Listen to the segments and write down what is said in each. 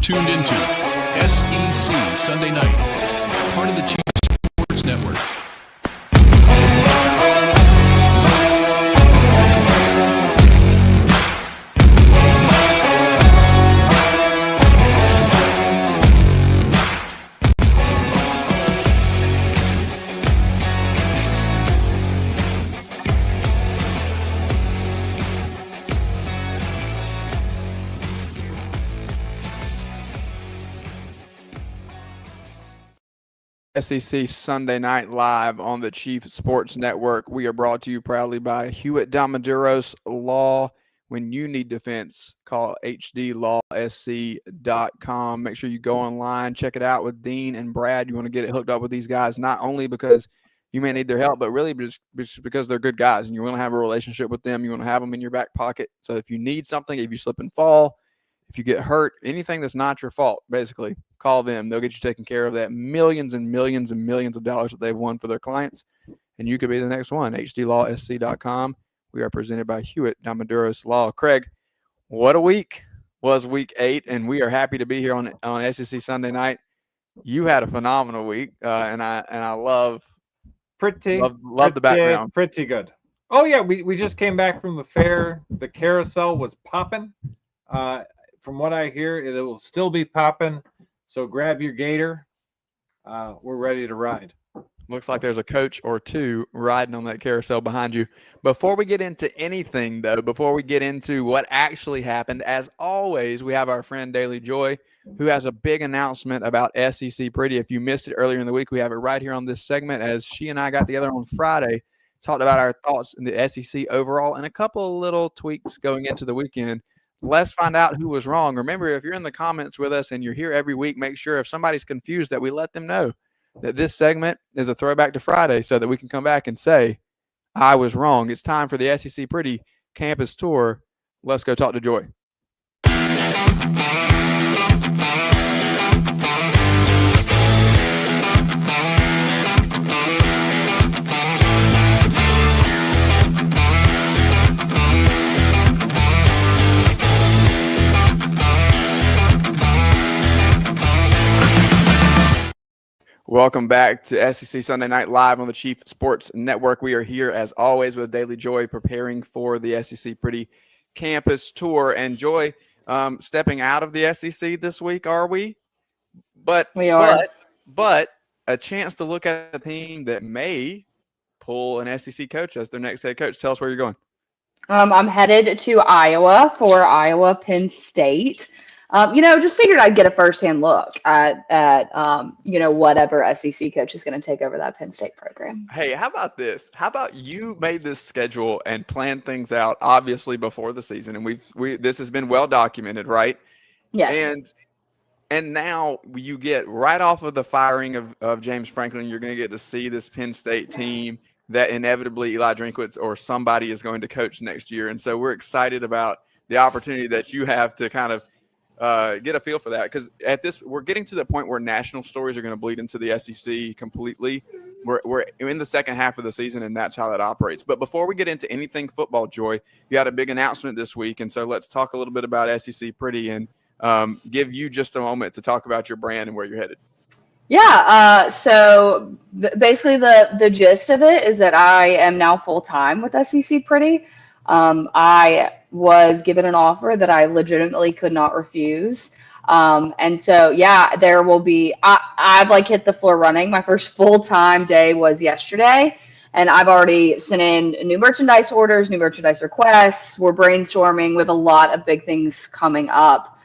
tuned into SEC Sunday Night, part of the Chief Sports Network. SEC Sunday Night Live on the Chief Sports Network. We are brought to you proudly by Hewitt Damaduros Law. When you need defense, call hdlawsc.com. Make sure you go online, check it out with Dean and Brad. You want to get it hooked up with these guys, not only because you may need their help, but really just because they're good guys and you want to have a relationship with them. You want to have them in your back pocket. So if you need something, if you slip and fall, if you get hurt, anything that's not your fault, basically, call them. They'll get you taken care of. That millions and millions and millions of dollars that they've won for their clients, and you could be the next one. hdlawsc.com. We are presented by Hewitt Damaduros Law. Craig, what a week was week 8, and we are happy to be here on SEC Sunday Night. You had a phenomenal week, and I love the background. Pretty good. Oh yeah, we just came back from the fair. The carousel was popping. From what I hear, it will still be popping. So grab your gator. We're ready to ride. Looks like there's a coach or two riding on that carousel behind you. Before we get into anything, though, before we get into what actually happened, as always, we have our friend Dailey Joy, who has a big announcement about SEC Pretty. If you missed it earlier in the week, we have it right here on this segment, as she and I got together on Friday, talked about our thoughts in the SEC overall and a couple of little tweaks going into the weekend. Let's find out who was wrong. Remember, if you're in the comments with us and you're here every week, make sure if somebody's confused that we let them know that this segment is a throwback to Friday so that we can come back and say, I was wrong. It's time for the SEC Pretty Campus Tour. Let's go talk to Joy. Welcome back to SEC Sunday Night Live on the Chief Sports Network. We are here, as always, with Dailey Joy preparing for the SEC Pretty Campus Tour. And Joy, stepping out of the SEC this week, are we? But we are. But a chance to look at a team that may pull an SEC coach as their next head coach. Tell us where you're going. I'm headed to Iowa for Iowa Penn State. Just figured I'd get a firsthand look at whatever SEC coach is going to take over that Penn State program. Hey, how about this? How about you made this schedule and planned things out, obviously, before the season, and this has been well documented, right? Yes. And now you get right off of the firing of James Franklin, you're going to get to see this Penn State team that inevitably Eli Drinkwitz or somebody is going to coach next year, and so we're excited about the opportunity that you have to kind of get a feel for that, because we're getting to the point where national stories are going to bleed into the SEC completely. We're in the second half of the season, and that's how that operates. But before we get into anything football, Joy, you had a big announcement this week, and so let's talk a little bit about SEC Pretty and give you just a moment to talk about your brand and where you're headed. Yeah. So basically, the gist of it is that I am now full time with SEC Pretty. I was given an offer that I legitimately could not refuse. And so, yeah, there will be, I've hit the floor running. My first full-time day was yesterday, and I've already sent in new merchandise orders, new merchandise requests. We're brainstorming. We have a lot of big things coming up.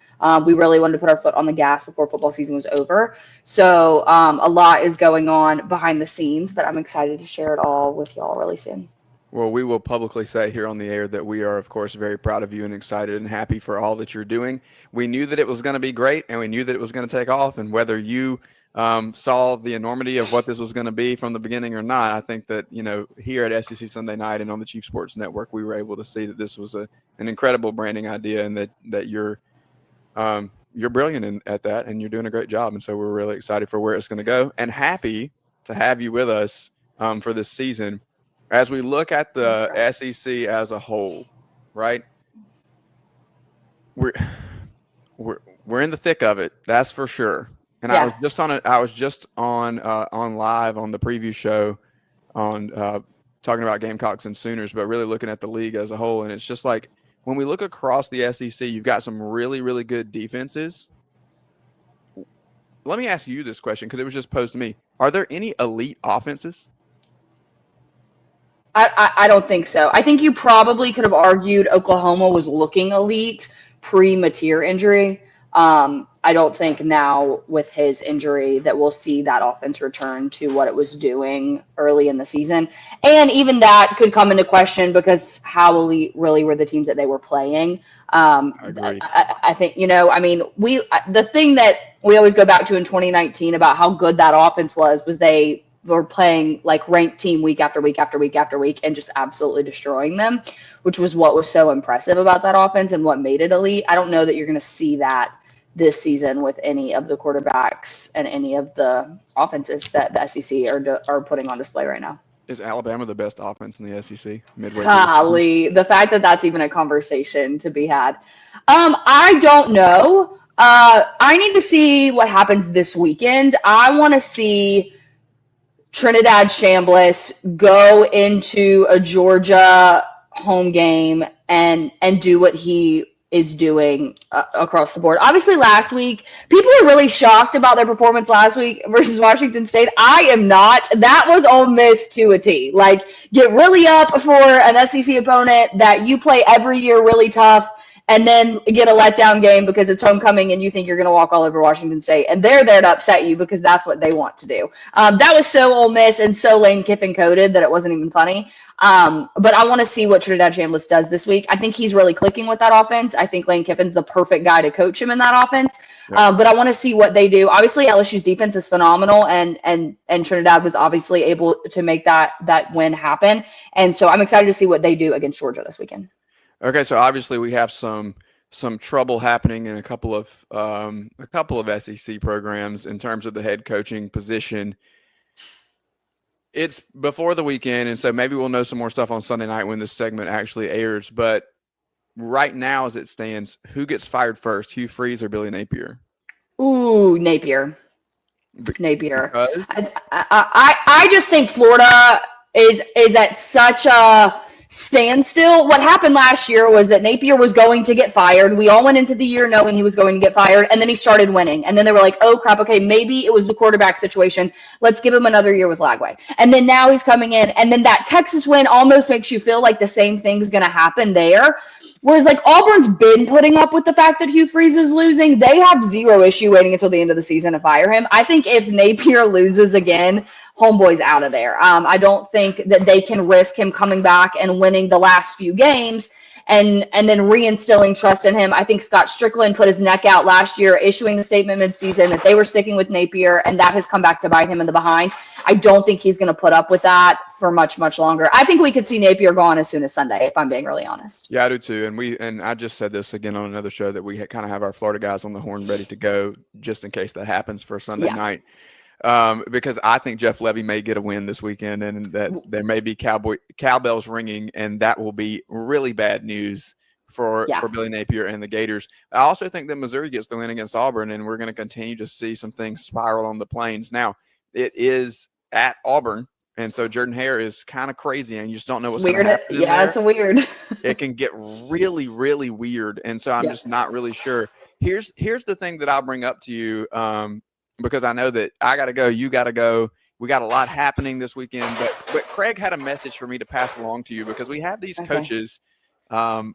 We really wanted to put our foot on the gas before football season was over. So a lot is going on behind the scenes, but I'm excited to share it all with y'all really soon. Well, we will publicly say here on the air that we are, of course, very proud of you and excited and happy for all that you're doing. We knew that it was going to be great, and we knew that it was going to take off. And whether you saw the enormity of what this was going to be from the beginning or not, I think that, here at SEC Sunday Night and on the Chief Sports Network, we were able to see that this was an incredible branding idea, and that you're brilliant at that, and you're doing a great job. And so we're really excited for where it's going to go and happy to have you with us for this season. As we look at the SEC as a whole, right? we're in the thick of it. That's for sure. And Yeah. I was just on live on the preview show on talking about Gamecocks and Sooners, but really looking at the league as a whole. And it's just like when we look across the SEC, you've got some really, really good defenses. Let me ask you this question because it was just posed to me. Are there any elite offenses? I don't think so. I think you probably could have argued Oklahoma was looking elite pre-Mateer injury. I don't think now with his injury that we'll see that offense return to what it was doing early in the season. And even that could come into question because how elite really were the teams that they were playing. I agree. I think, the thing that we always go back to in 2019 about how good that offense was they were playing like ranked team week after week after week after week and just absolutely destroying them, which was what was so impressive about that offense and what made it elite. I don't know that you're going to see that this season with any of the quarterbacks and any of the offenses that the SEC are putting on display right now. Is Alabama the best offense in the SEC? Midway Golly, the fact that that's even a conversation to be had. I don't know. I need to see what happens this weekend. I want to see Trinidad Chambliss go into a Georgia home game and do what he is doing across the board. Obviously, last week, people are really shocked about their performance last week versus Washington State. I am not. That was Ole Miss to a T. Like, get really up for an SEC opponent that you play every year really tough, and then get a letdown game because it's homecoming and you think you're going to walk all over Washington State. And they're there to upset you because that's what they want to do. That was so Ole Miss and so Lane Kiffin coded that it wasn't even funny. But I want to see what Trinidad Chambliss does this week. I think he's really clicking with that offense. I think Lane Kiffin's the perfect guy to coach him in that offense. Yeah. But I want to see what they do. Obviously, LSU's defense is phenomenal, and Trinidad was obviously able to make that win happen. And so I'm excited to see what they do against Georgia this weekend. Okay, so obviously we have some trouble happening in a couple of SEC programs in terms of the head coaching position. It's before the weekend, and so maybe we'll know some more stuff on Sunday night when this segment actually airs. But right now, as it stands, who gets fired first, Hugh Freeze or Billy Napier? Ooh, Napier. I just think Florida is at such a standstill. What happened last year was that Napier was going to get fired. We all went into the year knowing he was going to get fired, and then he started winning. And then they were like, oh, crap, okay, maybe it was the quarterback situation. Let's give him another year with Lagway. And then now he's coming in, and then that Texas win almost makes you feel like the same thing's going to happen there. Whereas, like, Auburn's been putting up with the fact that Hugh Freeze is losing. They have zero issue waiting until the end of the season to fire him. I think if Napier loses again, homeboy's out of there. I don't think that they can risk him coming back and winning the last few games and then reinstilling trust in him. I think Scott Strickland put his neck out last year, issuing the statement midseason that they were sticking with Napier, and that has come back to bite him in the behind. I don't think he's going to put up with that for much, much longer. I think we could see Napier gone as soon as Sunday, if I'm being really honest. Yeah, I do too. And I just said this again on another show that we kind of have our Florida guys on the horn ready to go just in case that happens for Sunday night. Because I think Jeff Levy may get a win this weekend, and that there may be cowbells ringing, and that will be really bad news for Billy Napier and the Gators. I also think that Missouri gets the win against Auburn, and we're going to continue to see some things spiral on the plains. Now, it is at Auburn, and so Jordan Hare is kind of crazy, and you just don't know what's going to happen. Yeah, it's weird. It can get really, really weird, and so I'm just not really sure. Here's the thing that I'll bring up to you, because I know that I got to go, you got to go. We got a lot happening this weekend, but Craig had a message for me to pass along to you because we have these coaches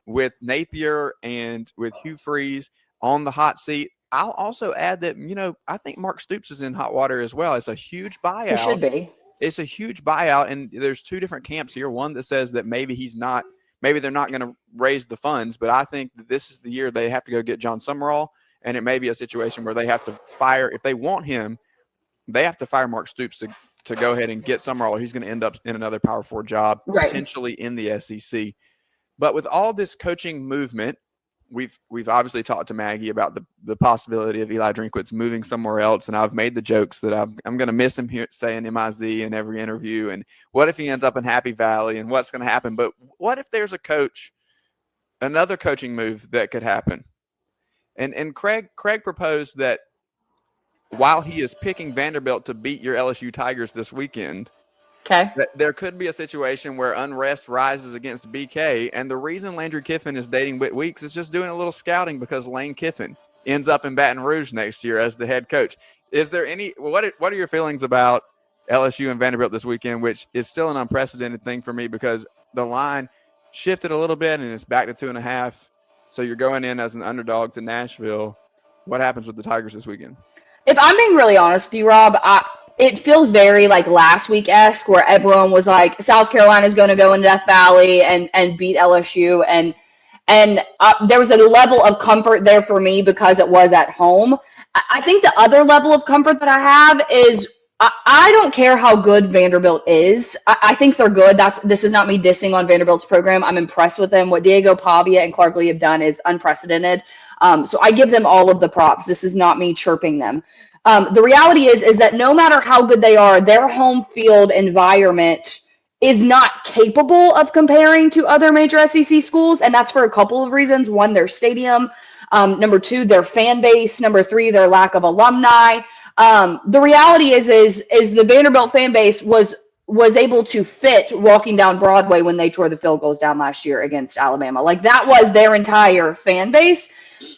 with Napier and with Hugh Freeze on the hot seat. I'll also add that, I think Mark Stoops is in hot water as well. It's a huge buyout. He should be. It's a huge buyout, and there's two different camps here. One that says that maybe they're not going to raise the funds, but I think that this is the year they have to go get John Summerall. And it may be a situation where they have to fire, if they want him, they have to fire Mark Stoops to go ahead and get Summerall, or he's going to end up in another Power 4 job, potentially in the SEC. But with all this coaching movement, we've obviously talked to Maggie about the possibility of Eli Drinkwitz moving somewhere else, and I've made the jokes that I'm going to miss him here saying MIZ in every interview, and what if he ends up in Happy Valley, and what's going to happen? But what if there's another coaching move that could happen? And Craig proposed that while he is picking Vanderbilt to beat your LSU Tigers this weekend, Okay. that there could be a situation where unrest rises against BK. And the reason Landry Kiffin is dating Whit Weeks is just doing a little scouting because Lane Kiffin ends up in Baton Rouge next year as the head coach. Is there what are your feelings about LSU and Vanderbilt this weekend, which is still an unprecedented thing for me because the line shifted a little bit and it's back to 2.5. So you're going in as an underdog to Nashville. What happens with the Tigers this weekend? If I'm being really honest with you, Rob, it feels very like last week-esque where everyone was like, South Carolina is going to go into Death Valley and beat LSU. And there was a level of comfort there for me because it was at home. I think the other level of comfort that I have is I don't care how good Vanderbilt is. I think they're good. This is not me dissing on Vanderbilt's program. I'm impressed with them. What Diego Pavia and Clark Lee have done is unprecedented. So I give them all of the props. This is not me chirping them. The reality is that no matter how good they are, their home field environment is not capable of comparing to other major SEC schools. And that's for a couple of reasons. One, their stadium. Number two, their fan base. Number three, their lack of alumni. The reality is the Vanderbilt fan base was able to fit walking down Broadway when they tore the field goals down last year against Alabama. Like that was their entire fan base.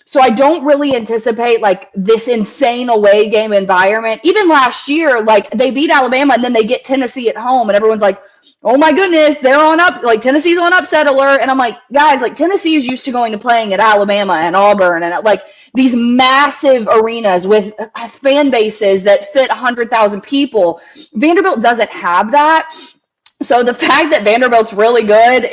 So I don't really anticipate like this insane away game environment. Even last year, like they beat Alabama and then they get Tennessee at home and everyone's like, oh my goodness, they're on up, like Tennessee's on upset alert. And I'm like, guys, like Tennessee is used to going to playing at Alabama and Auburn and like these massive arenas with fan bases that fit 100,000 people. Vanderbilt doesn't have that. So the fact that Vanderbilt's really good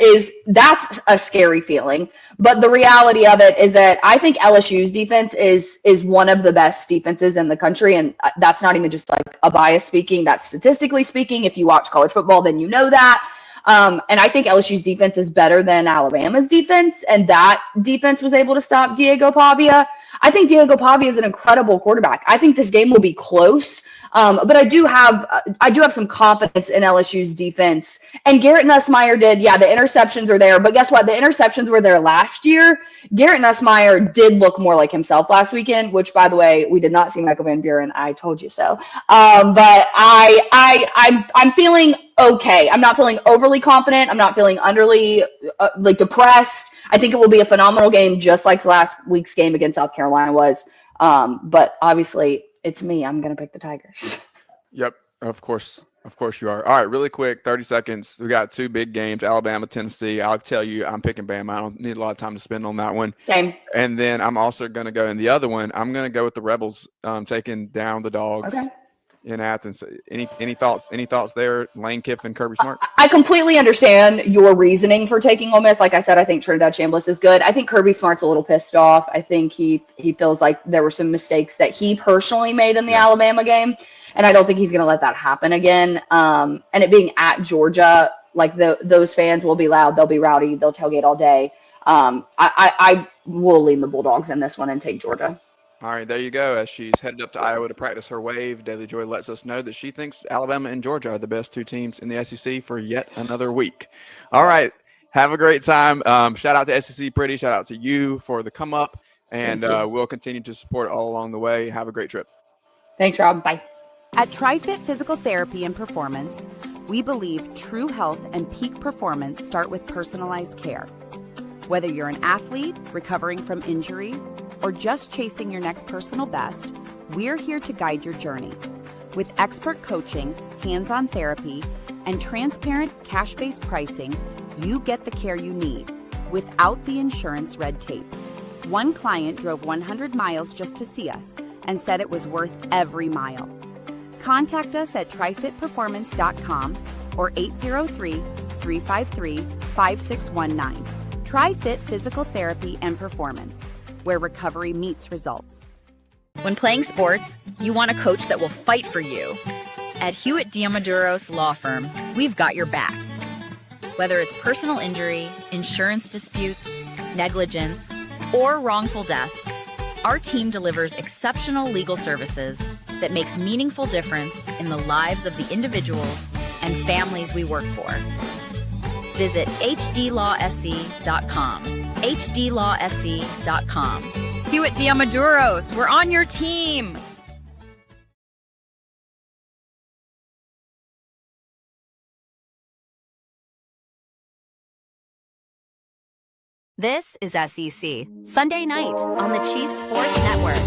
that's a scary feeling. But the reality of it is that I think LSU's defense is one of the best defenses in the country. And that's not even just like a bias speaking, that's statistically speaking. If you watch college football, then you know that. And I think LSU's defense is better than Alabama's defense. And that defense was able to stop Diego Pavia. I think Diego Pavia is an incredible quarterback. I think this game will be close. But I do have some confidence in LSU's defense. And Garrett Nussmeier the interceptions are there. But guess what? The interceptions were there last year. Garrett Nussmeier did look more like himself last weekend, which, by the way, we did not see Michael Van Buren. I told you so. But I'm feeling okay. I'm not feeling overly confident. I'm not feeling underly depressed. I think it will be a phenomenal game, just like last week's game against South Carolina was. But obviously, it's me. I'm going to pick the Tigers. Yep, of course you are. All right, really quick, 30 seconds. We got two big games, Alabama, Tennessee. I'll tell you, I'm picking Bama. I don't need a lot of time to spend on that one. Same. And then I'm also going to go in the other one. I'm going to go with the Rebels taking down the Dogs in Athens. Any thoughts there, Lane Kiffin, Kirby Smart? I completely understand your reasoning for taking Ole Miss. Like I said, I think Trinidad Chambliss is good. I think Kirby Smart's a little pissed off. I think he feels like there were some mistakes that he personally made in the Alabama game, and I don't think he's going to let that happen again. And it being at Georgia, like those fans will be loud, they'll be rowdy, they'll tailgate all day. I will lean the Bulldogs in this one and take Georgia. All right, there you go. As she's headed up to Iowa to practice her wave, Dailey Joy lets us know that she thinks Alabama and Georgia are the best two teams in the SEC for yet another week. All right, have a great time. Shout out to SEC Pretty. Shout out to you for the come up, and we'll continue to support all along the way. Have a great trip. Thanks, Rob. Bye. At TriFit Physical Therapy and Performance, we believe true health and peak performance start with personalized care. Whether you're an athlete recovering from injury or just chasing your next personal best, we're here to guide your journey. With expert coaching, hands-on therapy, and transparent cash-based pricing, you get the care you need without the insurance red tape. One client drove 100 miles just to see us and said it was worth every mile. Contact us at trifitperformance.com or 803-353-5619. TriFit Physical Therapy and Performance, where recovery meets results. When playing sports, you want a coach that will fight for you. At Hewitt Diamaduros Law Firm, we've got your back. Whether it's personal injury, insurance disputes, negligence, or wrongful death, our team delivers exceptional legal services that makes meaningful difference in the lives of the individuals and families we work for. Visit hdlawsc.com. hdlawsc.com. Hewitt Diamaduros, we're on your team. This is SEC, Sunday night on the Chiefs Sports Network.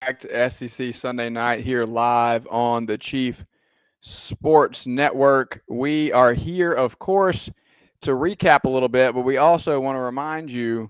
Back to SEC Sunday night here live on the Chief Sports Network. We are here, of course, to recap a little bit, but we also want to remind you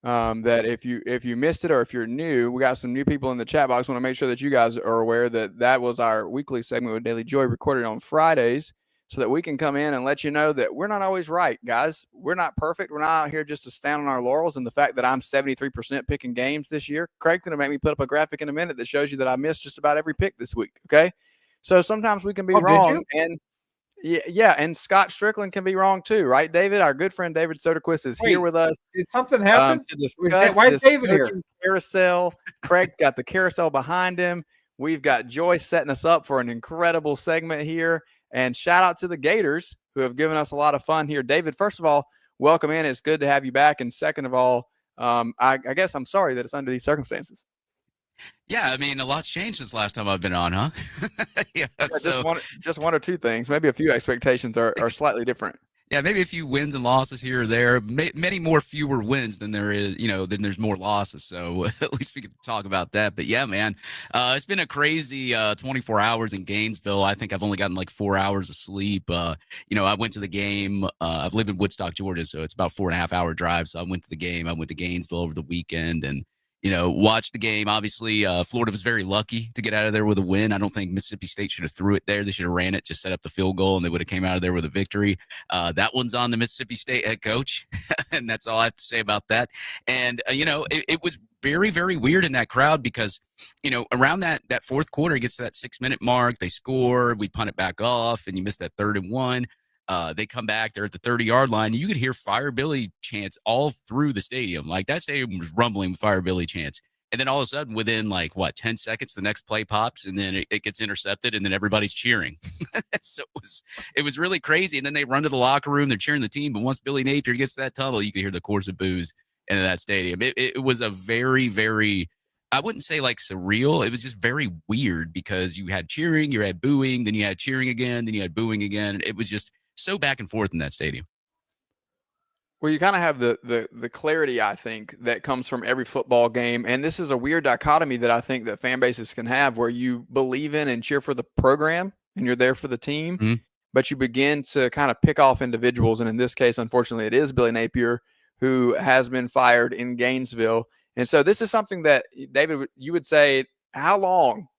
that if you missed it or if you're new, we got some new people in the chat box. Want to make sure that you guys are aware that was our weekly segment with Dailey Joy, recorded on Fridays, so that we can come in and let you know that we're not always right, guys. We're not perfect. We're not out here just to stand on our laurels. And the fact that I'm 73% picking games this year, Craig's going to make me put up a graphic in a minute that shows you that I missed just about every pick this week. Okay, so sometimes we can be wrong, and yeah, and Scott Strickland can be wrong too, right, David? Our good friend David Soderquist is here with us. Did something happen? To discuss Why this David here? coaching carousel. Craig got the carousel behind him. We've got Joy setting us up for an incredible segment here. And shout out to the Gators, who have given us a lot of fun here. David, first of all, welcome in. It's good to have you back. And second of all, I guess I'm sorry that it's under these circumstances. Yeah, I mean, a lot's changed since last time I've been on, huh? Yeah, so just one or two things. Maybe a few expectations are slightly different. yeah, maybe a few wins and losses here or there. Many more fewer wins than there is, than there's more losses. So at least we can talk about that. But yeah, man, it's been a crazy 24 hours in Gainesville. I think I've only gotten like 4 hours of sleep. I went to the game. I've lived in Woodstock, Georgia, so it's about 4.5 hour drive. So I went to the game. I went to Gainesville over the weekend and watched the game. Obviously, Florida was very lucky to get out of there with a win. I don't think Mississippi State should have threw it there. They should have ran it, just set up the field goal, and they would have came out of there with a victory. That one's on the Mississippi State head coach, and that's all I have to say about that. And, it was very, very weird in that crowd because, around that fourth quarter, it gets to that 6-minute mark. They score. We punt it back off, and you miss that 3rd and 1. They come back, they're at the 30-yard line. You could hear Fire Billy chants all through the stadium. Like, that stadium was rumbling with Fire Billy chants. And then all of a sudden, within 10 seconds, the next play pops, and then it gets intercepted, and then everybody's cheering. So it was really crazy. And then they run to the locker room, they're cheering the team. But once Billy Napier gets to that tunnel, you can hear the chorus of boos into that stadium. It was a very, very, I wouldn't say surreal. It was just very weird because you had cheering, you had booing, then you had cheering again, then you had booing again. It was just so back and forth in that stadium. Well, you kind of have the clarity, I think, that comes from every football game. And this is a weird dichotomy that I think that fan bases can have, where you believe in and cheer for the program and you're there for the team, but you begin to kind of pick off individuals. And in this case, unfortunately, it is Billy Napier, who has been fired in Gainesville. And so this is something that, David, you would say, how long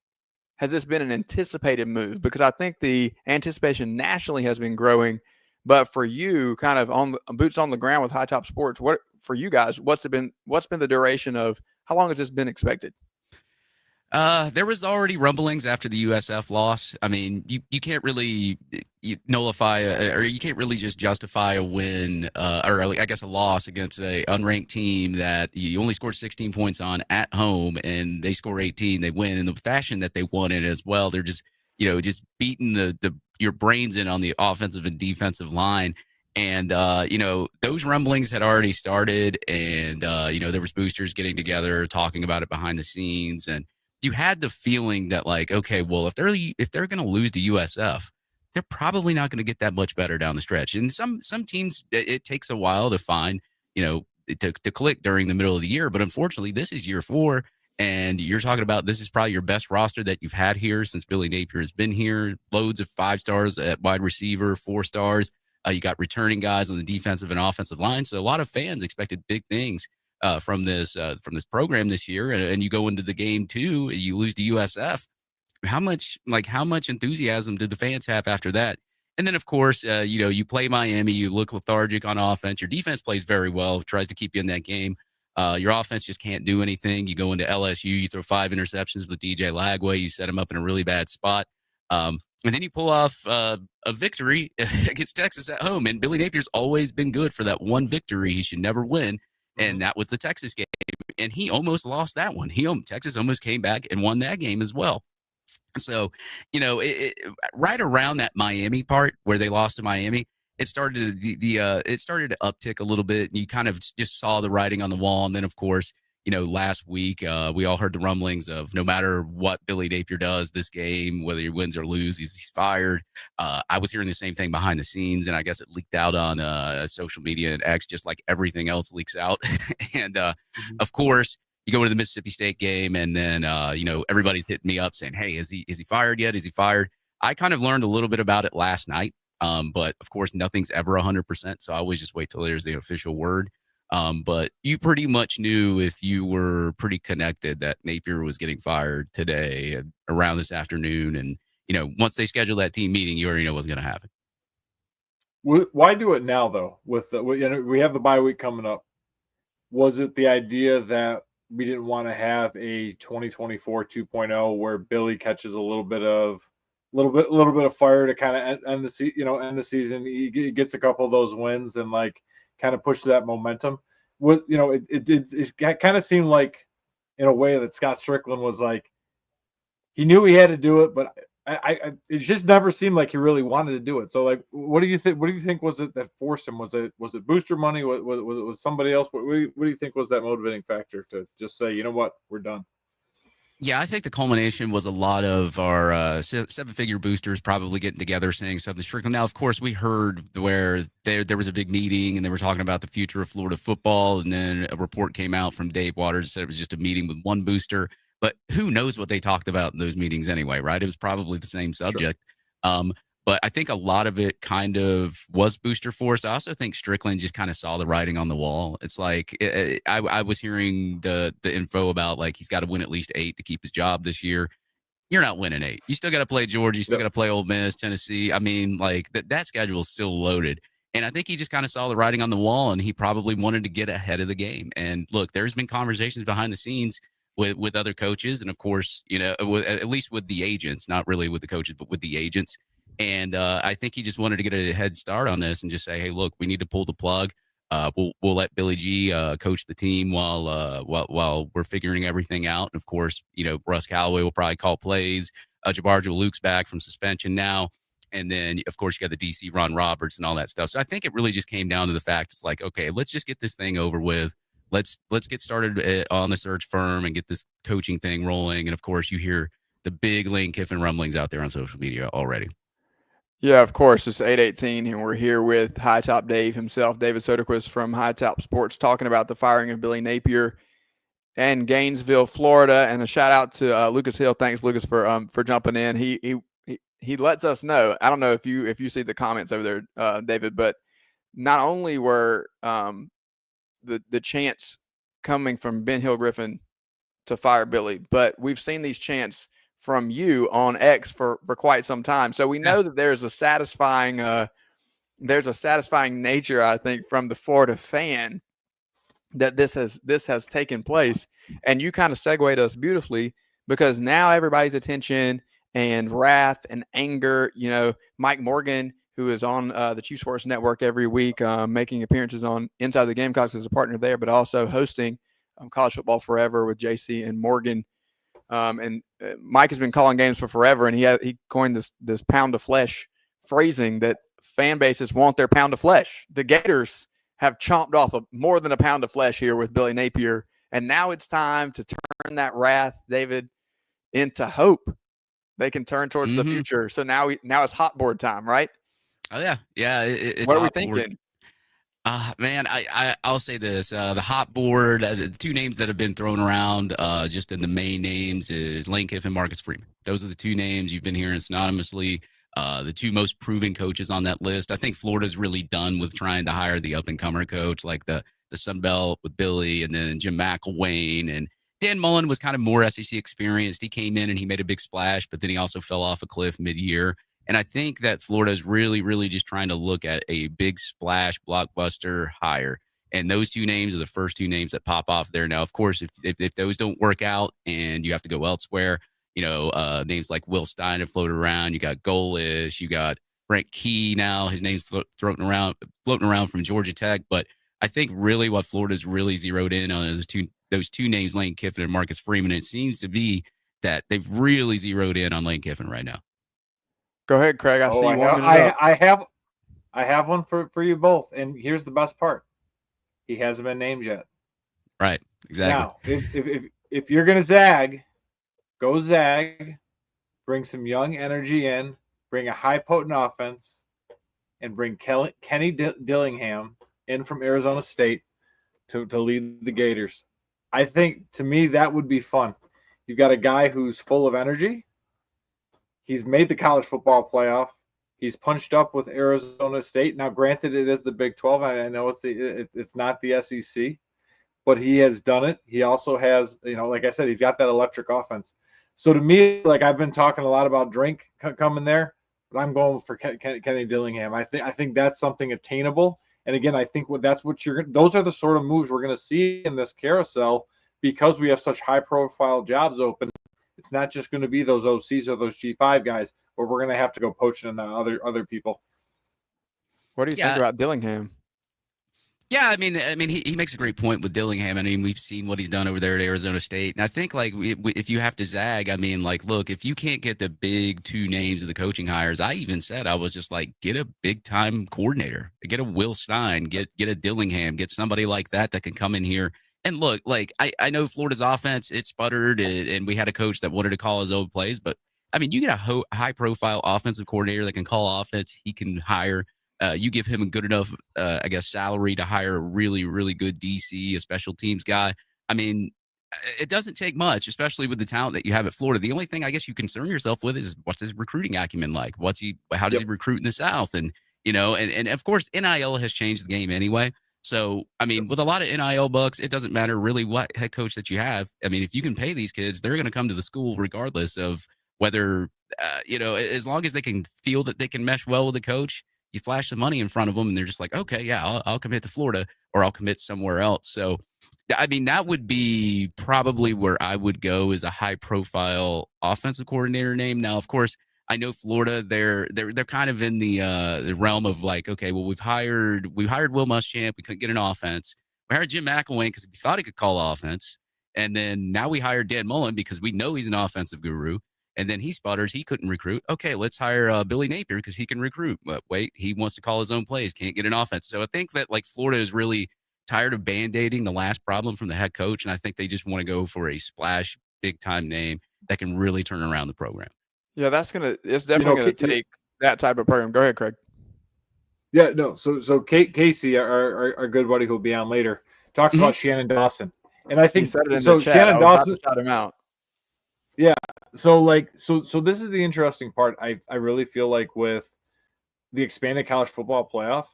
has this been an anticipated move? Because I think the anticipation nationally has been growing, but for you, kind of on the boots on the ground with High Top Sports, what for you guys? What's been the duration of how long has this been expected? There was already rumblings after the USF loss. I mean, you can't really nullify or you can't really just justify a win or I guess a loss against a unranked team that you only scored 16 points on at home and they score 18, they win in the fashion that they won it as well. They're just, just beating your brains in on the offensive and defensive line. And, those rumblings had already started and, there was boosters getting together, talking about it behind the scenes. And you had the feeling that okay, well, if they're going to lose to USF, they're probably not going to get that much better down the stretch. And some teams, it takes a while to find, to click during the middle of the year. But unfortunately, this is year 4. And you're talking about this is probably your best roster that you've had here since Billy Napier has been here. Loads of 5 stars at wide receiver, 4 stars. You got returning guys on the defensive and offensive line. So a lot of fans expected big things from this program this year. And you go into the game too, you lose to USF. How much enthusiasm did the fans have after that? And then, of course, you play Miami, you look lethargic on offense. Your defense plays very well, tries to keep you in that game. Your offense just can't do anything. You go into LSU, you throw 5 interceptions with DJ Lagway, you set him up in a really bad spot. And then you pull off a victory against Texas at home. And Billy Napier's always been good for that one victory he should never win. And that was the Texas game. And he almost lost that one. Texas almost came back and won that game as well. So, right around that Miami part where they lost to Miami, it started it started to uptick a little bit. And you kind of just saw the writing on the wall. And then, of course, last week we all heard the rumblings of no matter what Billy Napier does this game, whether he wins or loses, he's fired. I was hearing the same thing behind the scenes, and I guess it leaked out on social media and X, just like everything else leaks out. And of course, you go to the Mississippi State game, and then everybody's hitting me up saying, "Hey, is he fired yet? Is he fired?" I kind of learned a little bit about it last night, but of course, nothing's ever 100%. So I always just wait till there's the official word. But you pretty much knew if you were pretty connected that Napier was getting fired today around this afternoon. And, once they schedule that team meeting, you already know what's going to happen. Why do it now, though? We have the bye week coming up. Was it the idea that we didn't want to have a 2024 2.0 where Billy catches a little bit of fire to kind of end the season? He gets a couple of those wins and kind of push that momentum. It kind of seemed like in a way that Scott Strickland was like, he knew he had to do it, but it just never seemed like he really wanted to do it. So what do you think was it that forced him? Was it booster money? Was somebody else? What do you think was that motivating factor to just say, you know what, we're done? Yeah, I think the culmination was a lot of our 7-figure boosters probably getting together saying something Strickland. Now, of course, we heard where there was a big meeting and they were talking about the future of Florida football. And then a report came out from Dave Waters that said it was just a meeting with one booster. But who knows what they talked about in those meetings anyway, right? It was probably the same subject. Sure. But I think a lot of it kind of was booster force. I also think Strickland just kind of saw the writing on the wall. It's like I was hearing the info about he's got to win at least 8 to keep his job this year. You're not winning 8. You still got to play Georgia. You still got to play Ole Miss, Tennessee. I mean, that schedule is still loaded. And I think he just kind of saw the writing on the wall, and he probably wanted to get ahead of the game. And look, there's been conversations behind the scenes with other coaches, and of course, at least with the agents, not really with the coaches, but with the agents. And I think he just wanted to get a head start on this and just say, hey, look, we need to pull the plug. We'll let Billy G coach the team while we're figuring everything out. And of course, Russ Callaway will probably call plays. Jabbar Luke's back from suspension now. And then, of course, you got the DC Ron Roberts and all that stuff. So I think it really just came down to the fact it's like, okay, let's just get this thing over with. Let's get started on the search firm and get this coaching thing rolling. And of course, you hear the big Lane Kiffin rumblings out there on social media already. Yeah, of course. It's 8:18, and we're here with High Top Dave himself, David Soderquist from High Top Sports, talking about the firing of Billy Napier and Gainesville, Florida. And a shout out to Lucas Hill. Thanks, Lucas, for jumping in. He lets us know. I don't know if you see the comments over there, David, but not only were the chants coming from Ben Hill Griffin to fire Billy, but we've seen these chants from you on X for quite some time. So we know that there's a satisfying nature, I think, from the Florida fan that this has taken place. And you kind of segued us beautifully, because now everybody's attention and wrath and anger, Mike Morgan, who is on the Chief Sports Network every week, making appearances on Inside the Gamecocks as a partner there, but also hosting College Football Forever with JC and Morgan. And Mike has been calling games for forever, and he coined this pound of flesh phrasing that fan bases want their pound of flesh. The Gators have chomped off more than a pound of flesh here with Billy Napier, and now it's time to turn that wrath, David, into hope. They can turn towards the future. So now it's hot board time, right? Oh yeah, it's what are we thinking? Man, I'll say this: the hot board, the two names that have been thrown around, just in the main names, is Lane Kiffin, Marcus Freeman. Those are the two names you've been hearing synonymously. The two most proven coaches on that list. I think Florida's really done with trying to hire the up-and-comer coach, like the Sun Belt with Billy, and then Jim McElwain. And Dan Mullen was kind of more SEC experienced. He came in and he made a big splash, but then he also fell off a cliff mid-year. And I think that Florida is really, really just trying to look at a big splash blockbuster hire. And those two names are the first two names that pop off there. Now, of course, if those don't work out and you have to go elsewhere, names like Will Stein have floated around. You got Golish, you got Brent Key now. His name's floating around from Georgia Tech. But I think really what Florida's really zeroed in on is those two names, Lane Kiffin and Marcus Freeman. It seems to be that they've really zeroed in on Lane Kiffin right now. Go ahead, Craig. I see you warming it up. I have one for you both. And here's the best part. He hasn't been named yet. Right. Exactly. Now, if you're going to zag, go zag, bring some young energy in, bring a high potent offense, and bring Kenny Dillingham in from Arizona State to lead the Gators. I think, to me, that would be fun. You've got a guy who's full of energy. He's made the college football playoff. He's punched up with Arizona State. Now, granted, it is the Big 12. I know it's not the SEC, but he has done it. He also has, like I said, he's got that electric offense. So to me, like I've been talking a lot about Drink coming there, but I'm going for Kenny Dillingham. I think that's something attainable. And again, I think those are the sort of moves we're going to see in this carousel because we have such high profile jobs open. It's not just going to be those OCs or those G5 guys, but we're going to have to go poaching other people. What do you think about Dillingham? Yeah, I mean, he makes a great point with Dillingham. I mean, we've seen what he's done over there at Arizona State, and I think like if you have to zag, I mean, like, look, if you can't get the big two names of the coaching hires, I even said I was just like, get a big time coordinator, get a Will Stein, get a Dillingham, get somebody like that can come in here. And look, like I know Florida's offense, it sputtered, and we had a coach that wanted to call his own plays, but I mean, you get a high profile offensive coordinator that can call offense, he can hire. You give him a good enough, salary to hire a really, really good DC, a special teams guy. I mean, it doesn't take much, especially with the talent that you have at Florida. The only thing I guess you concern yourself with is what's his recruiting acumen like? How does he recruit in the South? And, and of course, NIL has changed the game anyway. So, I mean, with a lot of NIL bucks, it doesn't matter really what head coach that you have. I mean, if you can pay these kids, they're going to come to the school regardless of whether, as long as they can feel that they can mesh well with the coach. You flash the money in front of them and they're just like, okay, yeah, I'll commit to Florida or I'll commit somewhere else. So, I mean, that would be probably where I would go as a high profile offensive coordinator name. Now, of course, I know Florida, they're kind of in the realm of like, okay, well, we hired Will Muschamp. We couldn't get an offense. We hired Jim McElwain because we thought he could call offense. And then now we hired Dan Mullen because we know he's an offensive guru. And then he sputters. He couldn't recruit. Okay, let's hire Billy Napier because he can recruit. But wait, he wants to call his own plays. Can't get an offense. So I think that like Florida is really tired of band-aiding the last problem from the head coach. And I think they just want to go for a splash, big-time name that can really turn around the program. Yeah, it's definitely going to take that type of program. Go ahead, Craig. Yeah, no. So Casey, our good buddy who'll be on later, talks about Shannon Dawson. And I think he said it in so. The chat. Shannon Dawson shout him out. Yeah. So this is the interesting part. I really feel like with the expanded college football playoff,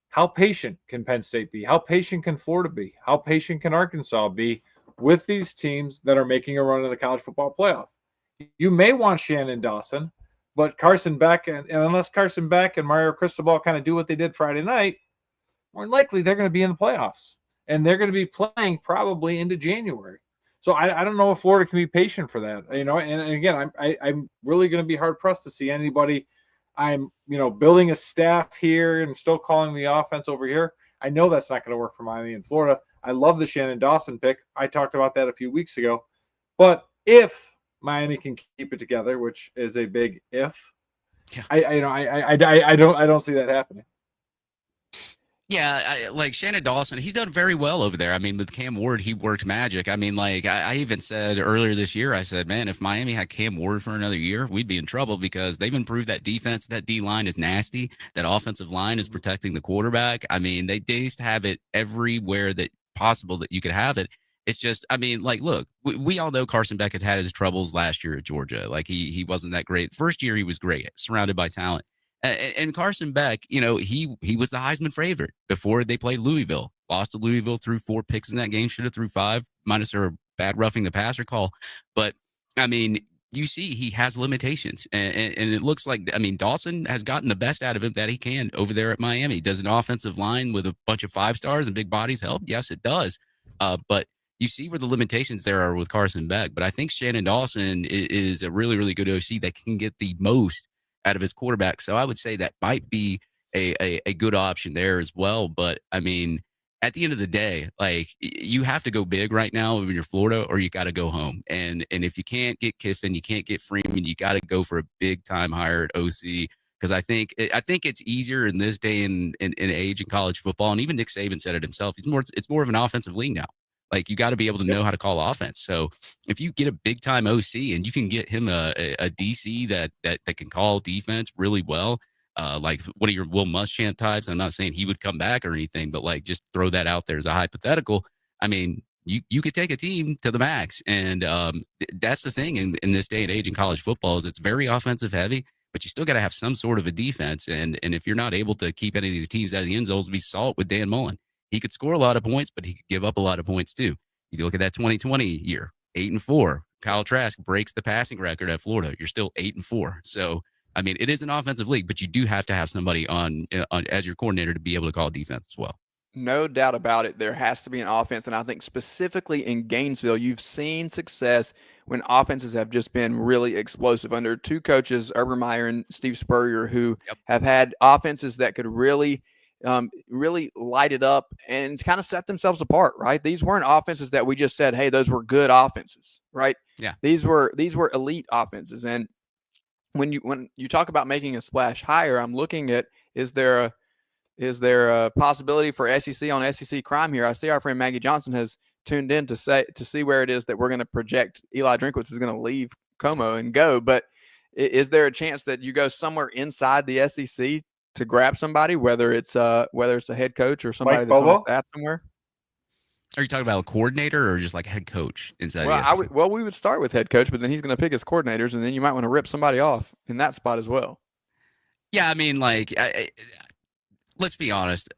how patient can Penn State be? How patient can Florida be? How patient can Arkansas be with these teams that are making a run in the college football playoff? You may want Shannon Dawson, but Carson Beck, and unless Carson Beck and Mario Cristobal kind of do what they did Friday night, more than likely they're going to be in the playoffs. And they're going to be playing probably into January. So I don't know if Florida can be patient for that, And again, I'm really going to be hard pressed to see anybody. I'm building a staff here and still calling the offense over here. I know that's not going to work for Miami and Florida. I love the Shannon Dawson pick. I talked about that a few weeks ago. But if Miami can keep it together, which is a big if, yeah. I don't see that happening. Yeah, like Shannon Dawson, he's done very well over there. I mean, with Cam Ward, he worked magic. I mean, like I even said earlier this year, I said, man, if Miami had Cam Ward for another year, we'd be in trouble because they've improved that defense. That D-line is nasty. That offensive line is protecting the quarterback. I mean, they just have it everywhere that possible that you could have it. It's just, I mean, like, look, we all know Carson Beck had his troubles last year at Georgia. Like, he wasn't that great. First year, he was great, surrounded by talent. And Carson Beck, he was the Heisman favorite before they played Louisville. Lost to Louisville, threw 4 picks in that game, should have threw 5, minus a bad roughing the passer call. But, I mean, you see he has limitations, and it looks like, I mean, Dawson has gotten the best out of him that he can over there at Miami. Does an offensive line with a bunch of 5 stars and big bodies help? Yes, it does. But you see where the limitations there are with Carson Beck. But I think Shannon Dawson is a really, really good OC that can get the most out of his quarterback. So I would say that might be a good option there as well. But I mean, at the end of the day, like, you have to go big right now when you're Florida, or you got to go home. And if you can't get Kiffin, you can't get Freeman, you got to go for a big time hire at OC. Because I think it's easier in this day and age in college football. And even Nick Saban said it himself. It's more of an offensive league now. Like, you got to be able to know how to call offense. So if you get a big time OC and you can get him a DC that can call defense really well, like one of your Will Muschamp types. I'm not saying he would come back or anything, but like, just throw that out there as a hypothetical. I mean, you could take a team to the max. And that's the thing in this day and age in college football is it's very offensive heavy, but you still got to have some sort of a defense. And if you're not able to keep any of the teams out of the end zones, we saw it with Dan Mullen. He could score a lot of points, but he could give up a lot of points too. You look at that 2020 year, 8-4. Kyle Trask breaks the passing record at Florida. You're still 8-4. So, I mean, it is an offensive league, but you do have to have somebody on as your coordinator to be able to call defense as well. No doubt about it. There has to be an offense. And I think specifically in Gainesville, you've seen success when offenses have just been really explosive under two coaches, Urban Meyer and Steve Spurrier, who have had offenses that could really light it up and kind of set themselves apart, right? These weren't offenses that we just said, hey, those were good offenses, right? Yeah. These were elite offenses. And when you talk about making a splash higher, I'm looking at, is there a possibility for SEC on SEC crime here? I see our friend Maggie Johnson has tuned in to see where it is that we're going to project Eli Drinkwitz is going to leave Como and go. But is there a chance that you go somewhere inside the SEC to grab somebody, whether it's a head coach or somebody that's on the staff somewhere? Are you talking about a coordinator or just like head coach inside? Well, we would start with head coach, but then he's going to pick his coordinators, and then you might want to rip somebody off in that spot as well. Yeah, I mean, like, let's be honest.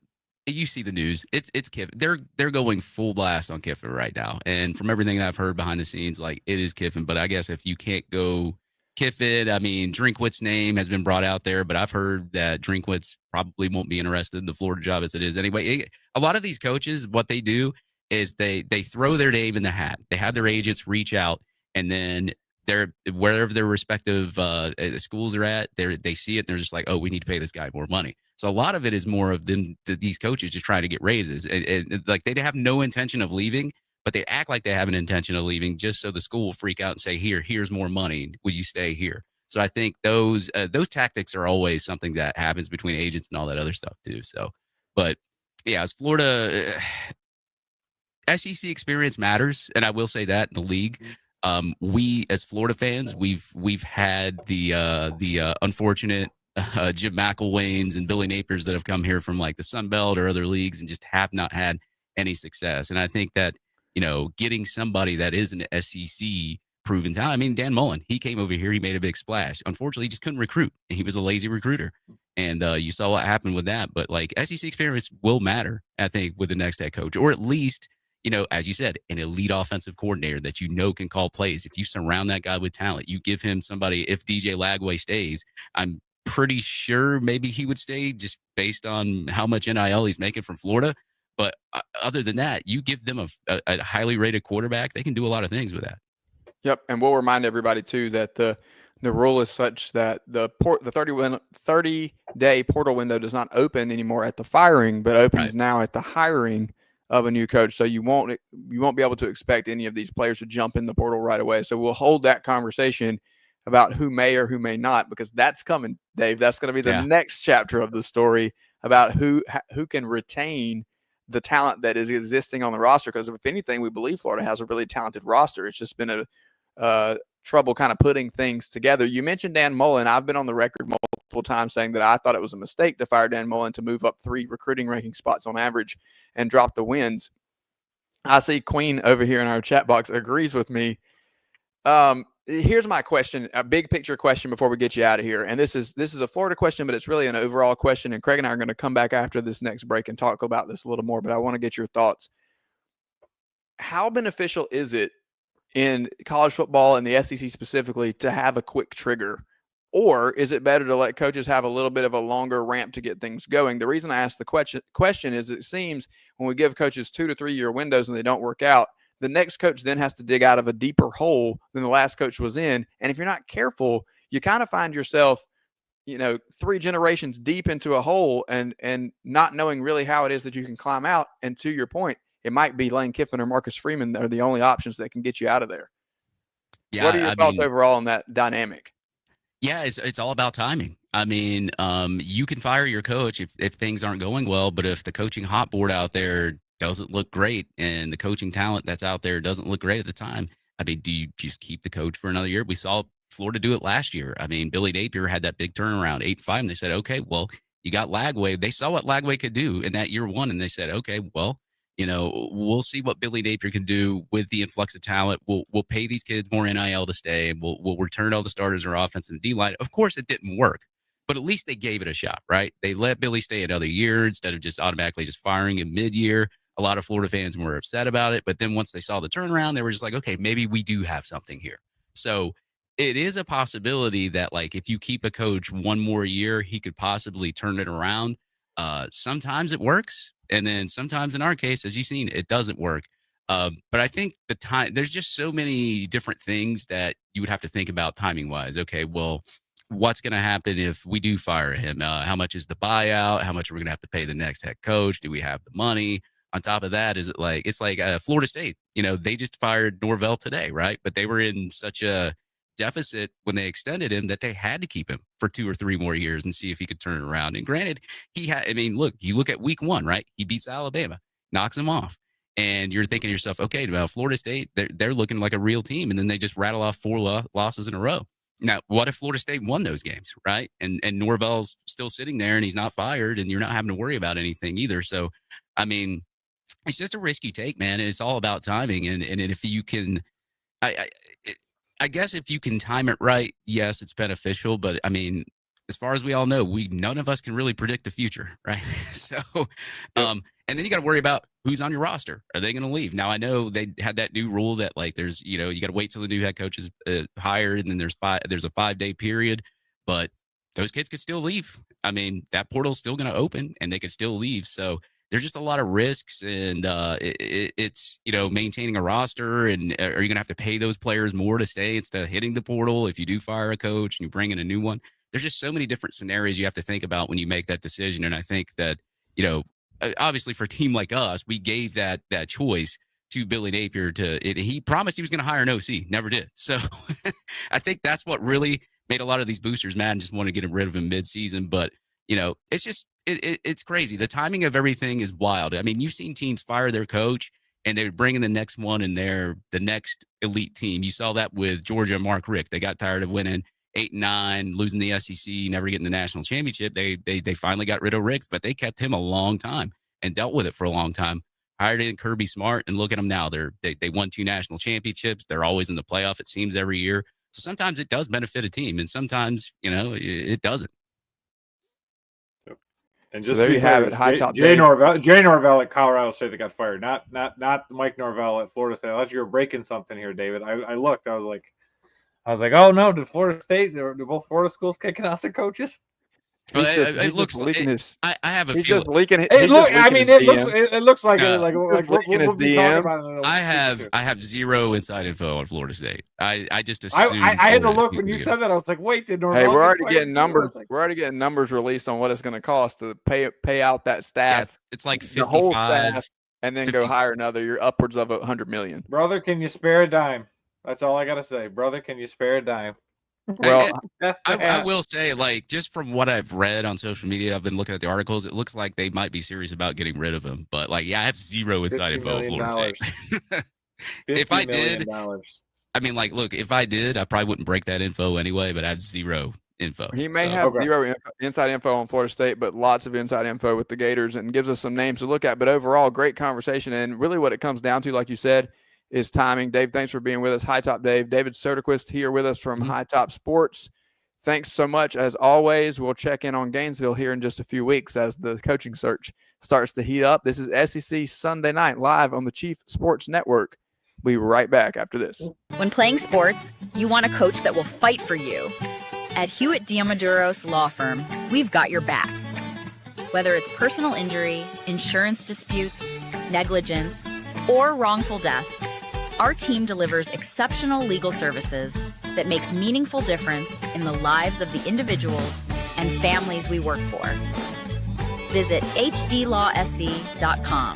You see the news. It's Kiffin. They're going full blast on Kiffin right now, and from everything that I've heard behind the scenes, like, it is Kiffin. But I guess if you can't go Kiffin, I mean, Drinkwitz's name has been brought out there, but I've heard that Drinkwitz probably won't be interested in the Florida job as it is anyway. A lot of these coaches, what they do is they throw their name in the hat. They have their agents reach out, and then they're wherever their respective schools are at, they see it. And they're just like, oh, we need to pay this guy more money. So a lot of it is more of these coaches just trying to get raises, and like, they have no intention of leaving, but they act like they have an intention of leaving just so the school will freak out and say, here's more money. Will you stay here? So I think those tactics are always something that happens between agents and all that other stuff too. So, but yeah, as Florida, SEC experience matters, and I will say that in the league, we as Florida fans, we've had the unfortunate Jim McElwains and Billy Napiers that have come here from like the Sun Belt or other leagues and just have not had any success. And I think that, getting somebody that is an SEC proven talent. I mean, Dan Mullen, he came over here, he made a big splash. Unfortunately, he just couldn't recruit. He was a lazy recruiter. And you saw what happened with that. But like, SEC experience will matter, I think, with the next head coach, or at least, as you said, an elite offensive coordinator that can call plays. If you surround that guy with talent, you give him somebody. If DJ Lagway stays, I'm pretty sure maybe he would stay just based on how much NIL he's making from Florida. But other than that, you give them a highly rated quarterback, they can do a lot of things with that. Yep, and we'll remind everybody too that the rule is such that the 30-day portal window does not open anymore at the firing, but opens now at the hiring of a new coach. So you won't be able to expect any of these players to jump in the portal right away. So we'll hold that conversation about who may or who may not, because that's coming, Dave. That's going to be the next chapter of the story about who can retain the talent that is existing on the roster. Because if anything, we believe Florida has a really talented roster. It's just been a trouble kind of putting things together. You mentioned Dan Mullen. I've been on the record multiple times saying that I thought it was a mistake to fire Dan Mullen to move up 3 recruiting ranking spots on average and drop the wins. I see Queen over here in our chat box agrees with me. Here's my question, a big picture question before we get you out of here. And this is a Florida question, but it's really an overall question. And Craig and I are going to come back after this next break and talk about this a little more, but I want to get your thoughts. How beneficial is it in college football and the SEC specifically to have a quick trigger? Or is it better to let coaches have a little bit of a longer ramp to get things going? The reason I ask the question is it seems when we give coaches 2 to 3 year windows and they don't work out, the next coach then has to dig out of a deeper hole than the last coach was in. And if you're not careful, you kind of find yourself, 3 generations deep into a hole and not knowing really how it is that you can climb out. And to your point, it might be Lane Kiffin or Marcus Freeman that are the only options that can get you out of there. Yeah, what are your thoughts overall on that dynamic? Yeah, it's all about timing. I mean, you can fire your coach if things aren't going well, but if the coaching hot board out there doesn't look great and the coaching talent that's out there doesn't look great at the time, I mean, do you just keep the coach for another year? We saw Florida do it last year. I mean, Billy Napier had that big turnaround, 8-5, and they said, okay, well, you got Lagway. They saw what Lagway could do in that year one, and they said, okay, well, we'll see what Billy Napier can do with the influx of talent. We'll pay these kids more NIL to stay, and we'll return all the starters or offensive D-line. Of course, it didn't work, but at least they gave it a shot, right? They let Billy stay another year instead of just automatically just firing him mid-year. A lot of Florida fans were upset about it, but then once they saw the turnaround, they were just like, okay, maybe we do have something here. So it is a possibility that, like, if you keep a coach one more year, he could possibly turn it around. Sometimes it works. And then sometimes in our case, as you've seen, it doesn't work. But I think there's just so many different things that you would have to think about timing wise. Okay, well, what's going to happen if we do fire him? How much is the buyout? How much are we going to have to pay the next head coach? Do we have the money? On top of that, it's like Florida State, they just fired Norvell today, right? But they were in such a deficit when they extended him that they had to keep him for 2 or 3 more years and see if he could turn it around. And granted, look, you look at week 1, right? He beats Alabama, knocks them off. And you're thinking to yourself, okay, well, Florida State, they're looking like a real team. And then they just rattle off 4 losses in a row. Now, what if Florida State won those games, right? And Norvell's still sitting there and he's not fired and you're not having to worry about anything either. So, I mean, it's just a risk you take, man. And it's all about timing. And if you can, I guess if you can time it right, yes, it's beneficial. But I mean, as far as we all know, none of us can really predict the future, right? So, and then you got to worry about who's on your roster. Are they going to leave? Now, I know they had that new rule that, like, there's, you got to wait till the new head coach is hired, and then there's a 5-day period. But those kids could still leave. I mean, that portal's still going to open, and they could still leave. So there's just a lot of risks, and it's, maintaining a roster, and are you going to have to pay those players more to stay instead of hitting the portal if you do fire a coach and you bring in a new one? There's just so many different scenarios you have to think about when you make that decision. And I think that, obviously for a team like us, we gave that choice to Billy Napier he promised he was going to hire an OC, never did. So I think that's what really made a lot of these boosters mad and just want to get rid of him mid-season. But, it's just, it's crazy. The timing of everything is wild. I mean, you've seen teams fire their coach and they would bring in the next one and they're the next elite team. You saw that with Georgia and Mark Richt. They got tired of winning 8-9, losing the SEC, never getting the national championship. They finally got rid of Richt, but they kept him a long time and dealt with it for a long time. Hired in Kirby Smart, and look at them now. They won 2 national championships. They're always in the playoff, it seems, every year. So sometimes it does benefit a team, and sometimes, it doesn't. And just so there you have it. High top Jay Norvell at Colorado State that got fired, not Mike Norvell at Florida State. I thought you were breaking something here, David. I looked. I was like, oh no, did Florida State? Did both Florida schools kicking out their coaches? Well, it looks like I have a he's feeling. just leaking. It looks like his DM. I have zero inside info on Florida State. I just assumed. I had to look when you said that. I was like, wait, did Norvell? Hey, we're already getting numbers. We're already getting numbers released on what it's going to cost to pay out that staff. Yeah, it's like 55, the whole staff, and then 50. Go hire another. You're upwards of $100 million. Brother, can you spare a dime? That's all I gotta say. Brother, can you spare a dime? Well, I will say, like, just from what I've read on social media, I've been looking at the articles. It looks like they might be serious about getting rid of him. But, like, yeah, I have zero inside info on Florida State. If I did, I mean, like, look, if I did, I probably wouldn't break that info anyway. But I have zero info. He may have zero inside info on Florida State, but lots of inside info with the Gators, and gives us some names to look at. But overall, great conversation. And really, what it comes down to, like you said, is timing. Dave, thanks for being with us. High Top Dave. David Soderquist here with us from High Top Sports. Thanks so much. As always, we'll check in on Gainesville here in just a few weeks as the coaching search starts to heat up. This is SEC Sunday Night live on the Chief Sports Network. We'll be right back after this. When playing sports, you want a coach that will fight for you. At Hewitt Diamaduros Law Firm, we've got your back. Whether it's personal injury, insurance disputes, negligence, or wrongful death, our team delivers exceptional legal services that makes meaningful difference in the lives of the individuals and families we work for. Visit hdlawsc.com.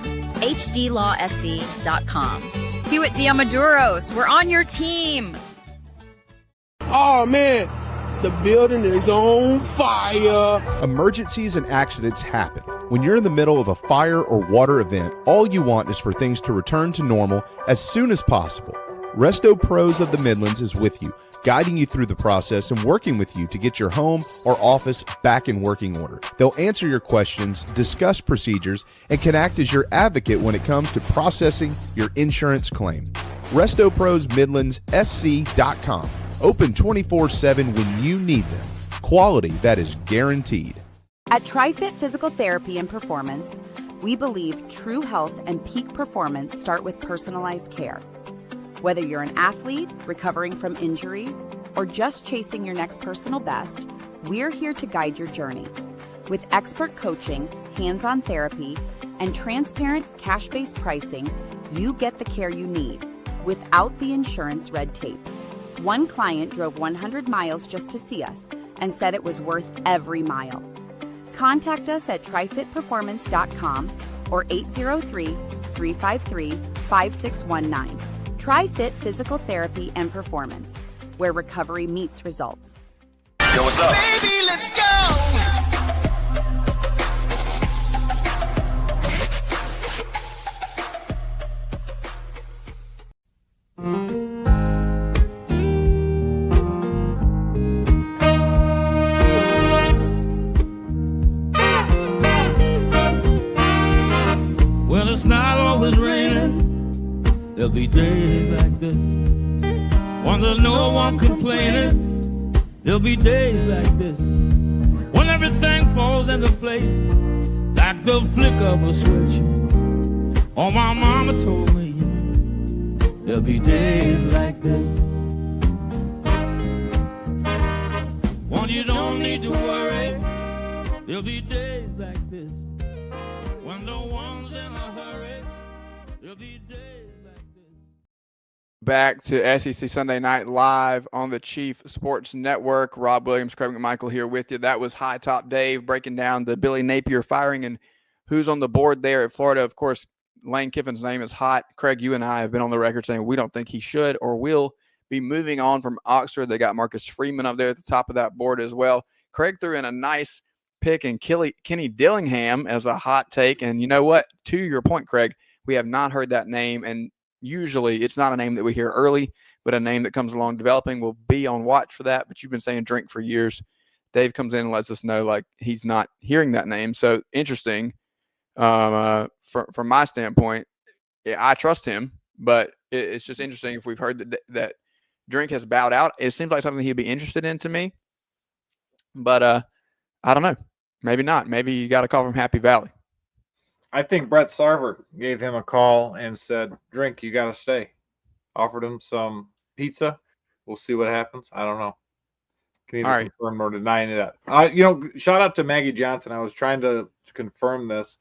hdlawsc.com. Hewitt Diamaduros, we're on your team. Oh man, the building is on fire. Emergencies and accidents happen. When you're in the middle of a fire or water event, all you want is for things to return to normal as soon as possible. Resto Pros of the Midlands is with you, guiding you through the process and working with you to get your home or office back in working order. They'll answer your questions, discuss procedures, and can act as your advocate when it comes to processing your insurance claim. Resto Pros Midlands SC.com. Open 24/7 when you need them. Quality that is guaranteed. At TriFit Physical Therapy and Performance, we believe true health and peak performance start with personalized care. Whether you're an athlete recovering from injury or just chasing your next personal best, we're here to guide your journey. With expert coaching, hands-on therapy, and transparent cash-based pricing, you get the care you need without the insurance red tape. One client drove 100 miles just to see us and said it was worth every mile. Contact us at trifitperformance.com or 803-353-5619. TriFit Physical Therapy and Performance, where recovery meets results. Yo, what's up? Baby, let's go. Well, it's not always raining. There'll be days like this when there's no one complaining. There'll be days like this when everything falls into place like the flick of a switch. Oh, my mama told me there'll be days like this when you don't need to worry. There'll be days like this when no one's in a hurry. There'll be days like this. Back to SEC Sunday Night Live on the Chief Sports Network. Rob Williams, Craig McMichael here with you. That was High Top Dave breaking down the Billy Napier firing and who's on the board there at Florida. Of course, Lane Kiffin's name is hot. Craig, you and I have been on the record saying we don't think he should or will be moving on from Oxford. They got Marcus Freeman up there at the top of that board as well. Craig threw in a nice pick and Kenny Dillingham as a hot take. And you know what? To your point, Craig, we have not heard that name, and usually it's not a name that we hear early, but a name that comes along developing. We'll be on watch for that, but you've been saying Drink for years. Dave comes in and lets us know like he's not hearing that name. So interesting from my standpoint. Yeah, I trust him, but it's just interesting if we've heard that Drink has bowed out. It seems like something he'd be interested in to me, but I don't know. Maybe not. Maybe you got a call from Happy Valley. I think Brett Sarver gave him a call and said, Drink, you got to stay. Offered him some pizza. We'll see what happens. I don't know. Can either confirm or deny any of that. Shout out to Maggie Johnson. I was trying to confirm this.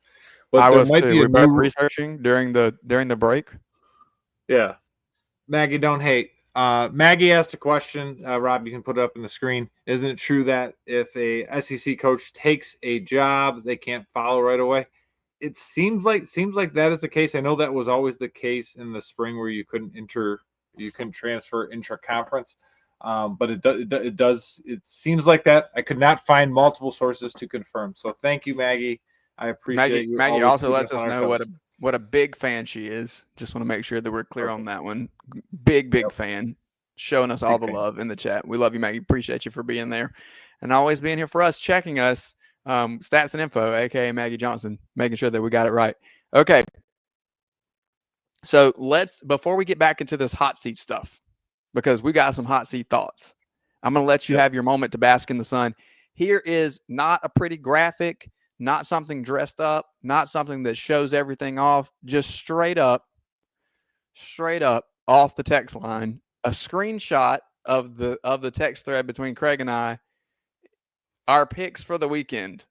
But I there was might too. be We're both researching during the break. Yeah. Maggie, don't hate. Maggie asked a question. Rob, you can put it up on the screen. Isn't it true that if a SEC coach takes a job, they can't follow right away? It seems like that is the case. I know that was always the case in the spring where you couldn't transfer intra-conference. But it seems like that. I could not find multiple sources to confirm. So thank you, Maggie. I appreciate you. Maggie also lets us know what a big fan she is. Just want to make sure that we're clear on that one. Big fan, showing us all the love in the chat. We love you, Maggie. Appreciate you for being there and always being here for us, checking us. Stats and Info, aka Maggie Johnson, making sure that we got it right. Okay. So before we get back into this hot seat stuff, because we got some hot seat thoughts, I'm going to let you have your moment to bask in the sun. Here is not a pretty graphic, not something dressed up, not something that shows everything off, just straight up off the text line a screenshot of the text thread between Craig and I, our picks for the weekend.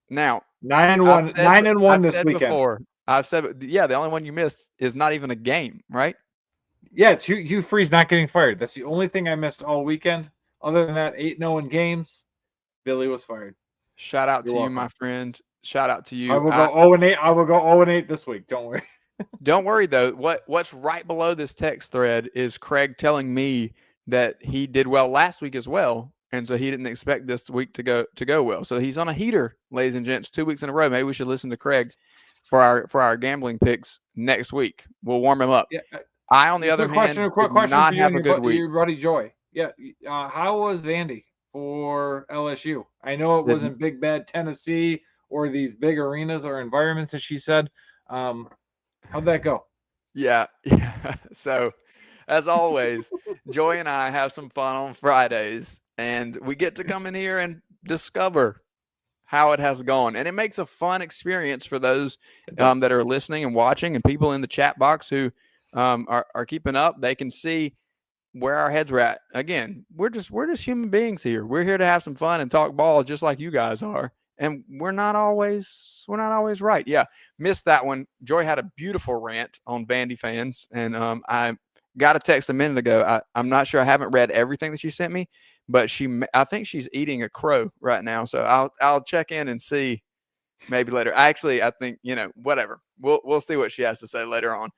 Now, 9-1, 9-1 this weekend. I've said, yeah, the only one you missed is not even a game, right? Yeah, it's Hugh Freeze not getting fired. That's the only thing I missed all weekend. Other than that, 8-0 in games. Billy was fired. Shout out You're to welcome. you, my friend. Shout out to you. I will go 0-8. I will go 0-8 this week. Don't worry. Don't worry though. What's right below this text thread is Craig telling me that he did well last week as well, and so he didn't expect this week to go well. So he's on a heater, ladies and gents, 2 weeks in a row. Maybe we should listen to Craig for our gambling picks next week. We'll warm him up. Yeah. I, on the other hand, question not for you have and a good week. your buddy Joy. Yeah. How was Vandy for LSU? I know it wasn't big bad Tennessee or these big arenas or environments, as she said. How'd that go? Yeah. So, as always, Joy and I have some fun on Fridays, and we get to come in here and discover how it has gone. And it makes a fun experience for those that are listening and watching, and people in the chat box who are keeping up. They can see where our heads were at. Again, we're just human beings here. We're here to have some fun and talk ball just like you guys are. And we're not always right. Yeah, missed that one. Joy had a beautiful rant on Vandy fans, and I got a text a minute ago. I'm not sure. I haven't read everything that she sent me, but I think she's eating a crow right now. So I'll check in and see maybe later. Actually, I think whatever. We'll see what she has to say later on.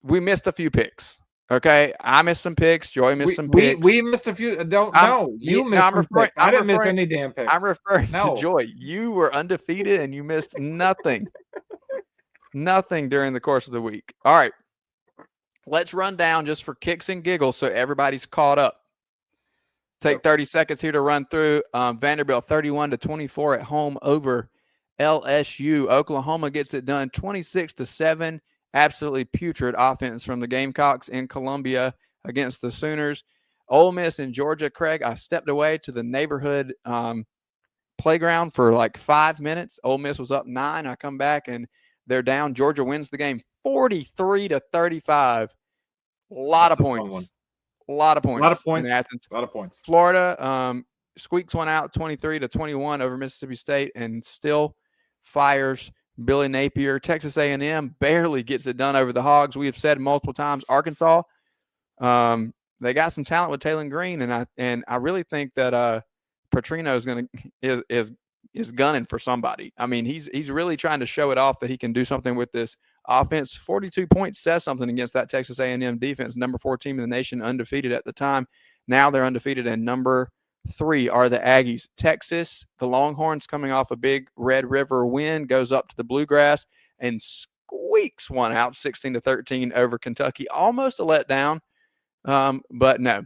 We missed a few picks. Okay, I missed some picks. Joy missed some picks. We missed a few. You missed some picks. I didn't miss any damn picks. I'm referring to Joy. You were undefeated and you missed nothing. Nothing during the course of the week. All right, let's run down just for kicks and giggles so everybody's caught up. Take 30 seconds here to run through. Vanderbilt 31-24 at home over LSU. Oklahoma gets it done 26-7. Absolutely putrid offense from the Gamecocks in Columbia against the Sooners. Ole Miss and Georgia. Craig, I stepped away to the neighborhood playground for like 5 minutes. Ole Miss was up 9. I come back and they're down. Georgia wins the game 43-35. A lot of points. A lot of points in Athens. A lot of points. Florida squeaks one out 23-21 over Mississippi State and still fires Billy Napier. Texas A&M barely gets it done over the Hogs. We have said multiple times, Arkansas, they got some talent with Taylor Green, and I really think that Petrino is gunning for somebody. I mean, he's really trying to show it off that he can do something with this offense. 42 points says something against that Texas A&M defense. Number 4 team in the nation, undefeated at the time. Now they're undefeated, and number 3 are the Aggies. Texas, the Longhorns, coming off a big Red River win, goes up to the Bluegrass and squeaks one out 16-13 over Kentucky. Almost a letdown, but no.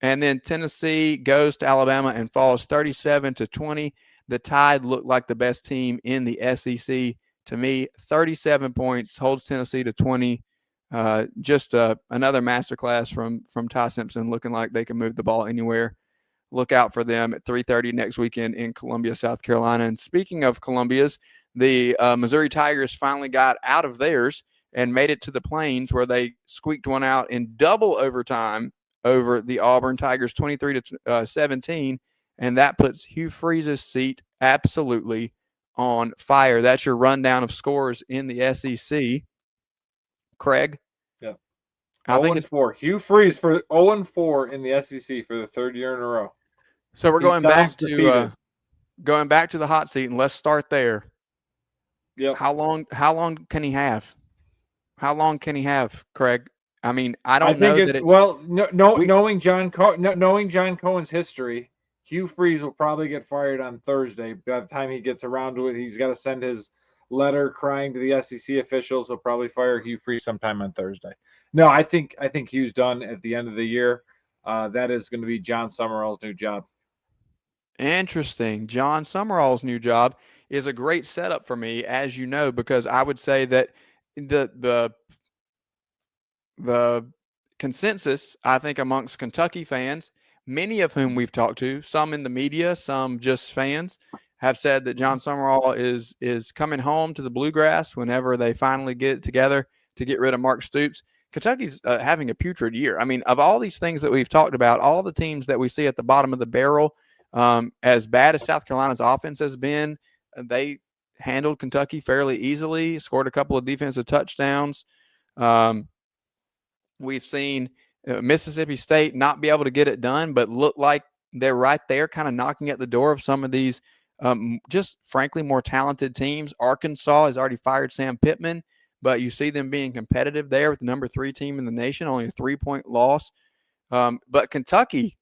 And then Tennessee goes to Alabama and falls 37-20. The Tide looked like the best team in the SEC to me. 37 points, holds Tennessee to 20. Just another masterclass from Ty Simpson, looking like they can move the ball anywhere. Look out for them at 3:30 next weekend in Columbia, South Carolina. And speaking of Columbia's, the Missouri Tigers finally got out of theirs and made it to the Plains, where they squeaked one out in double overtime over the Auburn Tigers, 23-17. And that puts Hugh Freeze's seat absolutely on fire. That's your rundown of scores in the SEC. Craig? Yeah. I think it's 0-4. Hugh Freeze for 0-4 in the SEC for the 3rd year in a row. So we're going back to the hot seat, and let's start there. Yeah. How long can he have? How long can he have, Craig? I mean, I don't know that it's knowing John Cohen's history, Hugh Freeze will probably get fired on Thursday. By the time he gets around to it, he's got to send his letter crying to the SEC officials. He'll probably fire Hugh Freeze sometime on Thursday. No, I think Hugh's done at the end of the year. That is going to be John Summerall's new job. Interesting. John Summerall's new job is a great setup for me, as you know, because I would say that the consensus, I think, amongst Kentucky fans, many of whom we've talked to, some in the media, some just fans, have said that John Summerall is coming home to the Bluegrass whenever they finally get it together to get rid of Mark Stoops. Kentucky's having a putrid year. I mean, of all these things that we've talked about, all the teams that we see at the bottom of the barrel, as bad as South Carolina's offense has been, they handled Kentucky fairly easily, scored a couple of defensive touchdowns. We've seen Mississippi State not be able to get it done, but look like they're right there kind of knocking at the door of some of these just frankly more talented teams. Arkansas has already fired Sam Pittman, but you see them being competitive there with the number 3 team in the nation, only a 3-point loss. But Kentucky,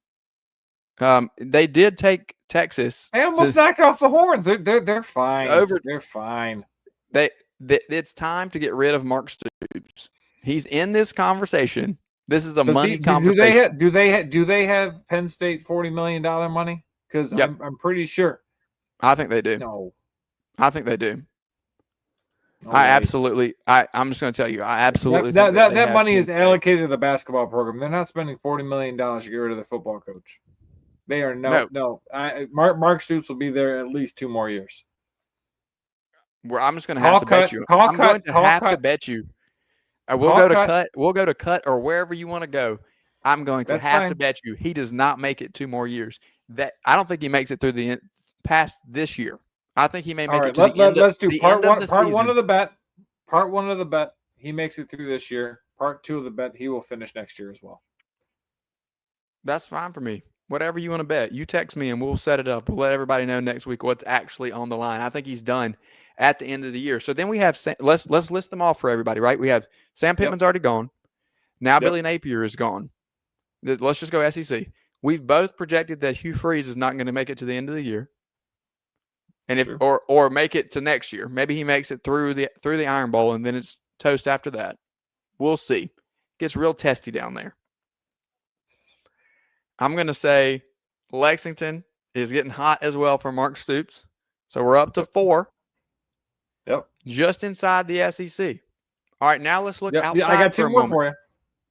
they did take Texas. They almost knocked off the horns. They're fine. They're fine. It's time to get rid of Mark Stoops. He's in this conversation. This is a money conversation. Do they have Penn State $40 million money? Because I'm pretty sure. I think they do. No. I think they do. No I way. absolutely. I'm just going to tell you. I absolutely. That money is allocated to the basketball program. They're not spending $40 million to get rid of the football coach. They are no. Mark Stoops will be there at least 2 more years. I'm just going to have to bet you. I'm going to have to bet you. We'll go to cut or wherever you want to go. I'm going to have to bet you he does not make it 2 more years. That I don't think he makes it through past this year. I think he may make it to the end. Let's do part one of the bet. Part 1 of the bet. He makes it through this year. Part 2 of the bet. He will finish next year as well. That's fine for me. Whatever you want to bet, you text me and we'll set it up. We'll let everybody know next week what's actually on the line. I think he's done at the end of the year. So then we have let's list them off for everybody, right? We have Sam Pittman's already gone. Now Billy Napier is gone. Let's just go SEC. We've both projected that Hugh Freeze is not going to make it to the end of the year, and or make it to next year. Maybe he makes it through the Iron Bowl, and then it's toast after that. We'll see. Gets real testy down there. I'm going to say Lexington is getting hot as well for Mark Stoops. So we're up to 4. Yep. Just inside the SEC. All right, now let's look outside. I got 2 more for you.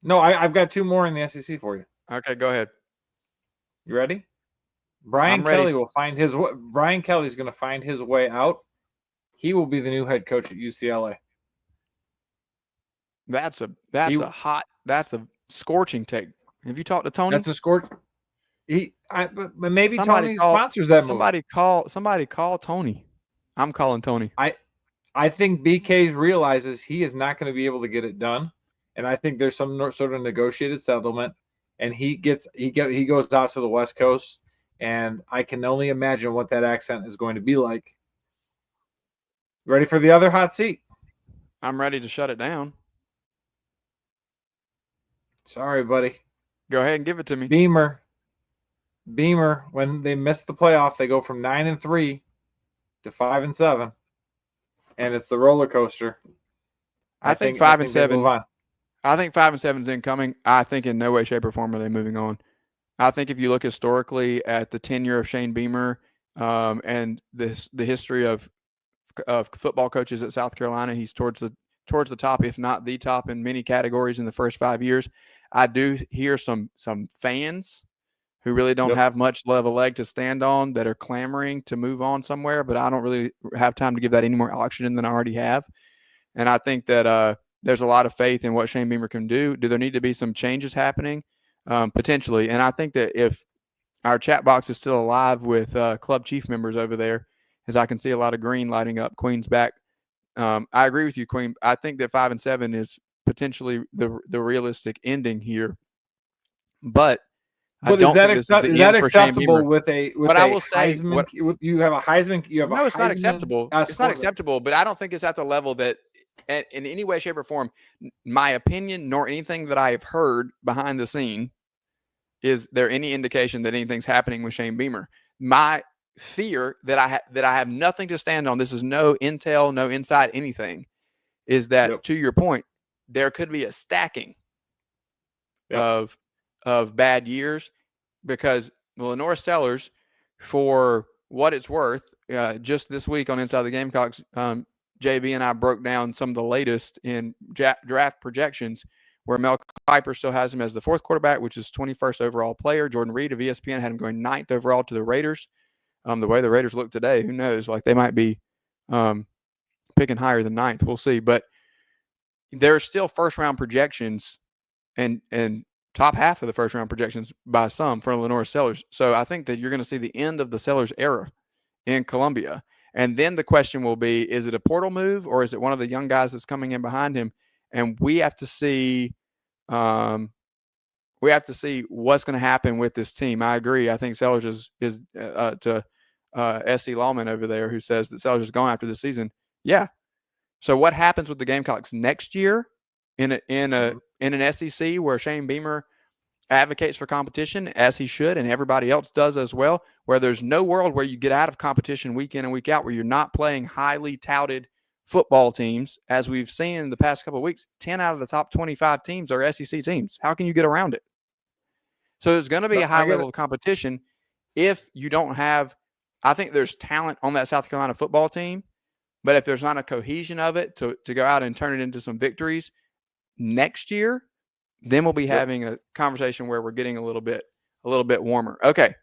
No, I've got 2 more in the SEC for you. Okay, go ahead. You ready? Brian Kelly's going to find his way out. He will be the new head coach at UCLA. That's a scorching take. Have you talked to Tony? That's a scorch. Maybe Tony sponsors that move. Somebody call Tony. I'm calling Tony. I think BK realizes he is not going to be able to get it done, and I think there's some sort of negotiated settlement, and he goes out to the West Coast, and I can only imagine what that accent is going to be like. Ready for the other hot seat? I'm ready to shut it down. Sorry, buddy. Go ahead and give it to me. Beamer, when they miss the playoff, they go from 9-3 to 5-7, and it's the roller coaster. I think 5-7. I think 5-7 is incoming. I think in no way, shape, or form are they moving on. I think if you look historically at the tenure of Shane Beamer and the history of football coaches at South Carolina, he's towards the top, if not the top, in many categories in the first 5 years. I do hear some fans who really don't have much of a leg to stand on that are clamoring to move on somewhere, but I don't really have time to give that any more oxygen than I already have. And I think that there's a lot of faith in what Shane Beamer can do. Do there need to be some changes happening? Potentially. And I think that if our chat box is still alive with club chief members over there, as I can see a lot of green lighting up, Queen's back. I agree with you, Queen. I think that 5-7 is potentially the realistic ending here, but I don't think this is the end for Shane Beamer. With I will say, you have a Heisman. No, it's not acceptable. It's not acceptable, but I don't think it's at the level that, in any way, shape, or form, my opinion, nor anything that I have heard behind the scene, is there any indication that anything's happening with Shane Beamer. My fear that I have nothing to stand on. This is no intel, no inside anything. Is that to your point? There could be a stacking of bad years, because Lenore Sellers, for what it's worth, just this week on Inside the Gamecocks, JB and I broke down some of the latest in draft projections, where Mel Kiper still has him as the 4th quarterback, which is 21st overall player. Jordan Reed of ESPN had him going 9th overall to the Raiders. The way the Raiders look today, who knows? Like, they might be picking higher than 9th. We'll see. But there are still first round projections and top half of the first round projections by some for Lenore Sellers. So I think that you're going to see the end of the Sellers era in Columbia. And then the question will be, is it a portal move or is it one of the young guys that's coming in behind him? And we have to see what's going to happen with this team. I agree. I think Sellers is to S.C. Lawman over there, who says that Sellers is gone after the season. Yeah. So what happens with the Gamecocks next year in an SEC where Shane Beamer advocates for competition, as he should, and everybody else does as well, where there's no world where you get out of competition week in and week out, where you're not playing highly touted football teams, as we've seen in the past couple of weeks. 10 out of the top 25 teams are SEC teams. How can you get around it? So there's going to be a high level of competition if you don't have – I think there's talent on that South Carolina football team, but if there's not a cohesion of it to go out and turn it into some victories next year, then we'll be having a conversation where we're getting a little bit warmer. Okay,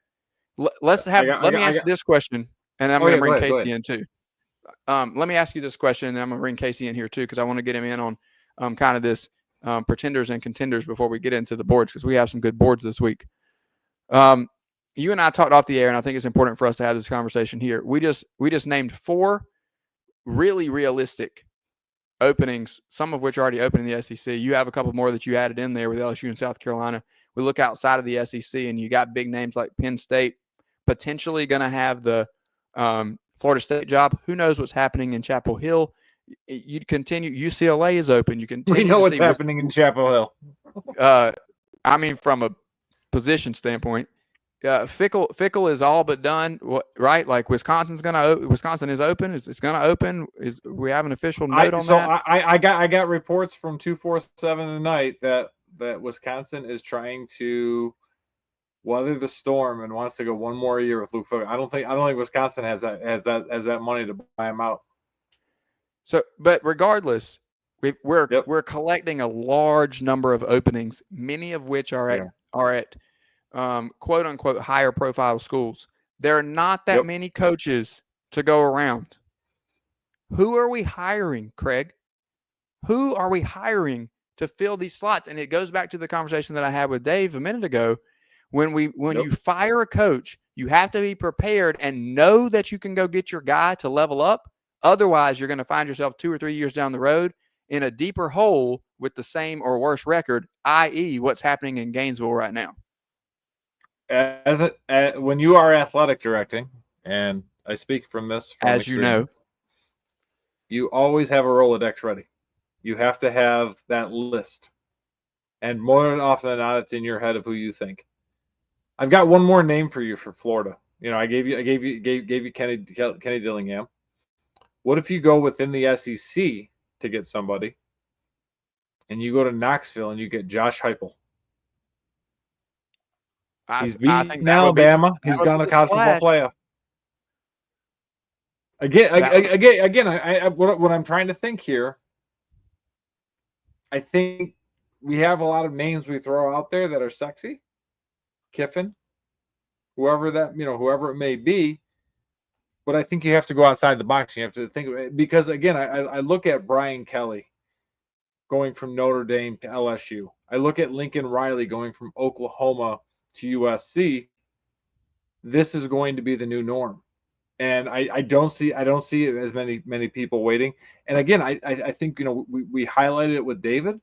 let me ask you this question, and I'm going to bring Casey in too. Let me ask you this question, and then I'm going to bring Casey in here too, because I want to get him in on kind of this pretenders and contenders before we get into the boards, because we have some good boards this week. You and I talked off the air, and I think it's important for us to have this conversation here. We just named 4 really realistic openings, some of which are already open in the SEC. You have a couple more that you added in there with LSU and South Carolina. We look outside of the SEC, and you got big names like Penn State potentially going to have the Florida State job. Who knows what's happening in Chapel Hill? You continue. UCLA is open. You continue. We know what's happening in Chapel Hill. I mean, from a position standpoint, Fickle is all but done, right? Like Wisconsin is open. It's going to open. We have an official note on that? I got reports from 247 tonight that Wisconsin is trying to weather the storm and wants to go one more year with Luke Fickell. I don't think Wisconsin has that money to buy him out. So, but regardless, we're collecting a large number of openings, many of which are at quote unquote higher profile schools. There are not that many coaches to go around. Who are we hiring, Craig? Who are we hiring to fill these slots? And it goes back to the conversation that I had with Dave a minute ago. When you fire a coach, you have to be prepared and know that you can go get your guy to level up. Otherwise, you're going to find yourself 2 or 3 years down the road in a deeper hole with the same or worse record, i.e. what's happening in Gainesville right now. When you are athletic directing, and I speak from this, as you know, you always have a Rolodex ready. You have to have that list, and more often than not, it's in your head of who you think. I've got one more name for you for Florida. You know, I gave you Kenny Dillingham. What if you go within the SEC to get somebody, and you go to Knoxville and you get Josh Heupel? He's beaten Alabama. He's gone to college football playoff. Again. What I'm trying to think here. I think we have a lot of names we throw out there that are sexy. Kiffin, whoever it may be. But I think you have to go outside the box. You have to think of it, because again, I look at Brian Kelly going from Notre Dame to LSU. I look at Lincoln Riley going from Oklahoma to USC. This is going to be the new norm, and I don't see as many people waiting. And again, I think we highlighted it with David.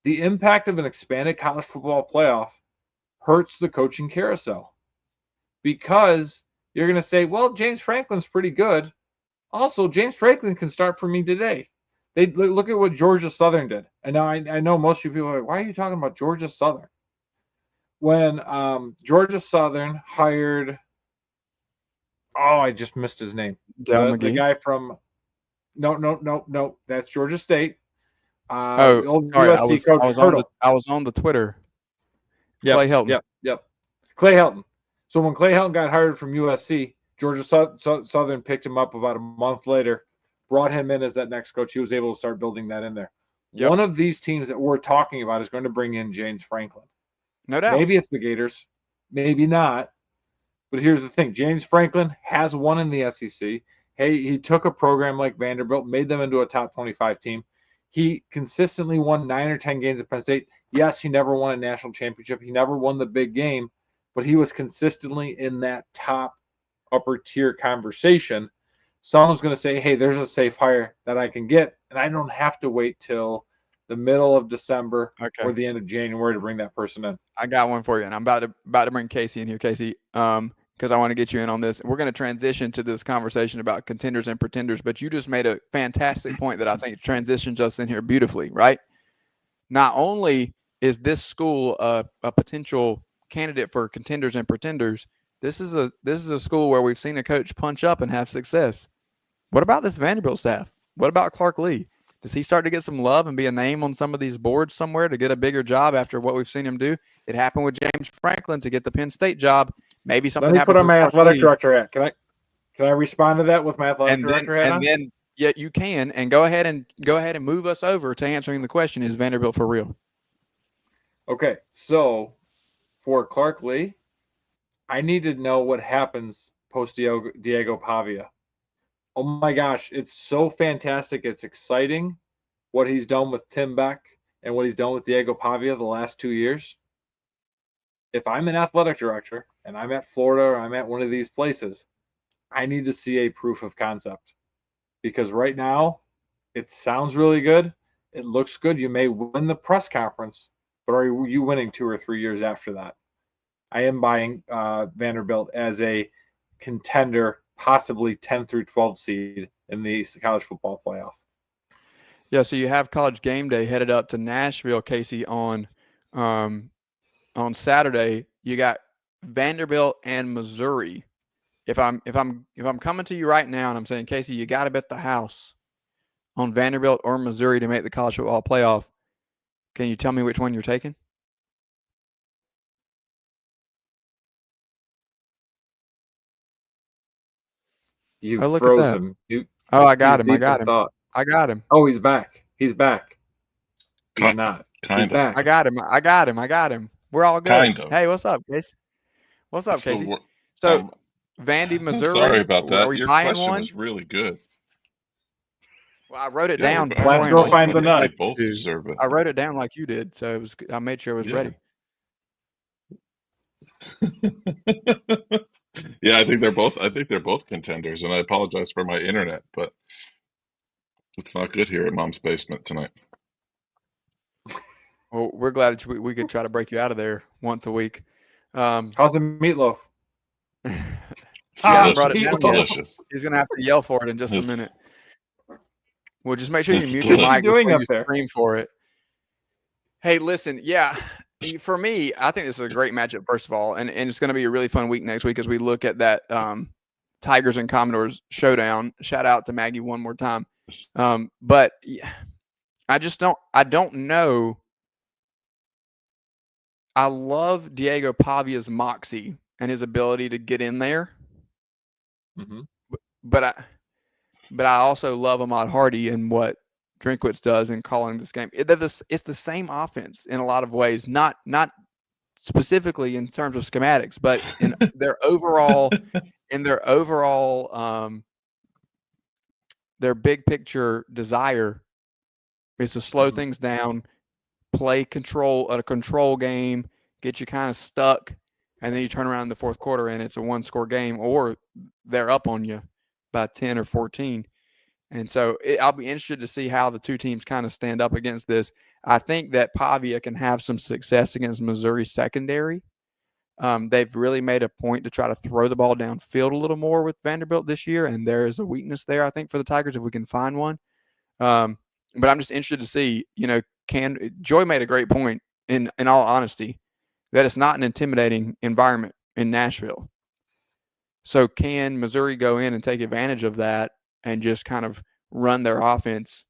The impact of an expanded college football playoff hurts the coaching carousel, because you're going to say, well, James Franklin's pretty good. Also, James Franklin can start for me today. They look at what Georgia Southern did. And now I know most of you people are like, why are you talking about Georgia Southern? When Georgia Southern hired, I just missed his name. The guy from, no, that's Georgia State. Sorry, USC coach. I was on the Twitter. Clay Helton. Yep. Clay Helton. So when Clay Helton got hired from USC, Georgia Southern picked him up about a month later, brought him in as that next coach. He was able to start building that in there. Yep. One of these teams that we're talking about is going to bring in James Franklin. No doubt. Maybe it's the Gators, maybe not. But here's the thing. James Franklin has won in the SEC. Hey, he took a program like Vanderbilt, made them into a top 25 team. He consistently won 9 or 10 games at Penn State. Yes, he never won a national championship. He never won the big game, but he was consistently in that top upper tier conversation. Someone's going to say, hey, there's a safe hire that I can get, and I don't have to wait till the middle of December or the end of January to bring that person in. I got one for you, and I'm about to bring Casey in here, Casey, because I want to get you in on this. We're going to transition to this conversation about contenders and pretenders, but you just made a fantastic point that I think transitions us in here beautifully, right? Not only is this school a potential candidate for contenders and pretenders, this is a school where we've seen a coach punch up and have success. What about this Vanderbilt staff? What about Clark Lee? Does he start to get some love and be a name on some of these boards somewhere to get a bigger job after what we've seen him do? It happened with James Franklin to get the Penn State job. Maybe something happens. Let me put on my athletic director hat. Can I respond to that with my athletic director hat on? And then yeah, you can, and go ahead and move us over to answering the question: is Vanderbilt for real? Okay, so for Clark Lee, I need to know what happens post Diego Pavia. Oh my gosh, it's so fantastic. It's exciting what he's done with Tim Beck and what he's done with Diego Pavia the last 2 years. If I'm an athletic director and I'm at Florida or I'm at one of these places, I need to see a proof of concept. Because right now, it sounds really good. It looks good. You may win the press conference, but are you winning 2 or 3 years after that? I am buying Vanderbilt as a contender, possibly 10 through 12 seed in the college football playoff. Yeah, so you have College Game Day headed up to Nashville, Casey, on Saturday. You got Vanderbilt and Missouri. If I'm coming to you right now and I'm saying, Casey, you got to bet the house on Vanderbilt or Missouri to make the college football playoff, can you tell me which one you're taking? You look froze at that. him. I got him. I got him. Thought. I got him. Oh, he's back. He's back. He's not. Kind of. I got him. I got him. I got him. We're all good. Kind of. Hey, what's up, Casey? What's up, Casey? So, Vandy, Missouri. Sorry about that. Your question one? was really good. Well, I wrote it down. Last girl finds a nut. They both deserve it. I wrote it down like you did, so I made sure it was ready. Yeah, I think they're both contenders, and I apologize for my internet, but it's not good here at Mom's basement tonight. Well, we're glad that we could try to break you out of there once a week. How's the meatloaf? Delicious. He's gonna have to yell for it in just a minute. Well, just make sure you mute What's your mic before up you there? scream for it. Hey, listen, yeah, for me, I think this is a great matchup, first of all, and it's going to be a really fun week next week as we look at that Tigers and Commodores showdown. Shout out to Maggie one more time. But I don't know. I love Diego Pavia's moxie and his ability to get in there. Mm-hmm. But I also love Ahmad Hardy and what Drinkwitz does in calling this game. It's the same offense in a lot of ways, not specifically in terms of schematics, but in their overall their big picture desire is to slow things down, play a control game, get you kind of stuck, and then you turn around in the fourth quarter and it's a one-score game, or they're up on you by 10 or 14. And so I'll be interested to see how the two teams kind of stand up against this. I think that Pavia can have some success against Missouri's secondary. They've really made a point to try to throw the ball downfield a little more with Vanderbilt this year, and there is a weakness there, I think, for the Tigers if we can find one. But I'm just interested to see, Joy made a great point, in all honesty, that it's not an intimidating environment in Nashville. So can Missouri go in and take advantage of that and just kind of run their offense,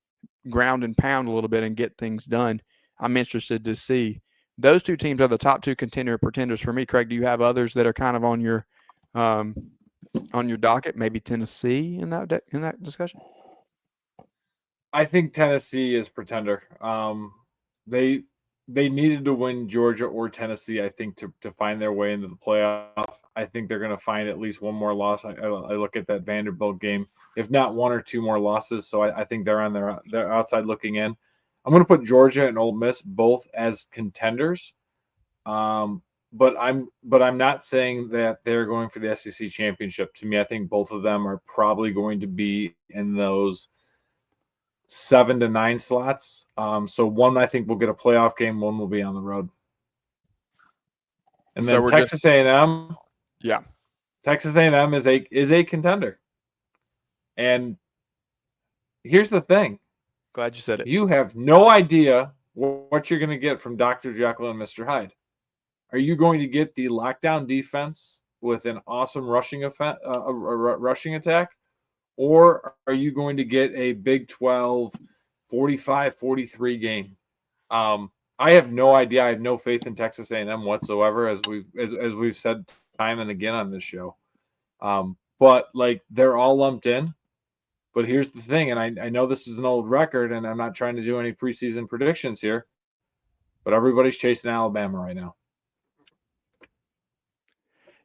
ground and pound a little bit and get things done? I'm interested to see. Those two teams are the top two pretenders for me. Craig, do you have others that are kind of on your docket? Maybe Tennessee in that discussion? I think Tennessee is pretender. They needed to win Georgia or Tennessee, I think, to find their way into the playoff. I think they're going to find at least one more loss. I look at that Vanderbilt game, if not one or two more losses. So I think they're on their outside looking in. I'm going to put Georgia and Ole Miss both as contenders. But I'm not saying that they're going for the SEC championship. To me, I think both of them are probably going to be in those 7 to 9 slots. So one I think will get a playoff game, one will be on the road. And then Texas A&M. Yeah. Texas A&M is a contender. And here's the thing. Glad you said it. You have no idea what you're going to get from Dr. Jekyll and Mr. Hyde. Are you going to get the lockdown defense with an awesome rushing attack, or are you going to get a Big 12 45-43 game? I have no idea. I have no faith in Texas A&M whatsoever, as we've said time and again on this show. But like, they're all lumped in. But here's the thing, and I know this is an old record, and I'm not trying to do any preseason predictions here, but everybody's chasing Alabama right now.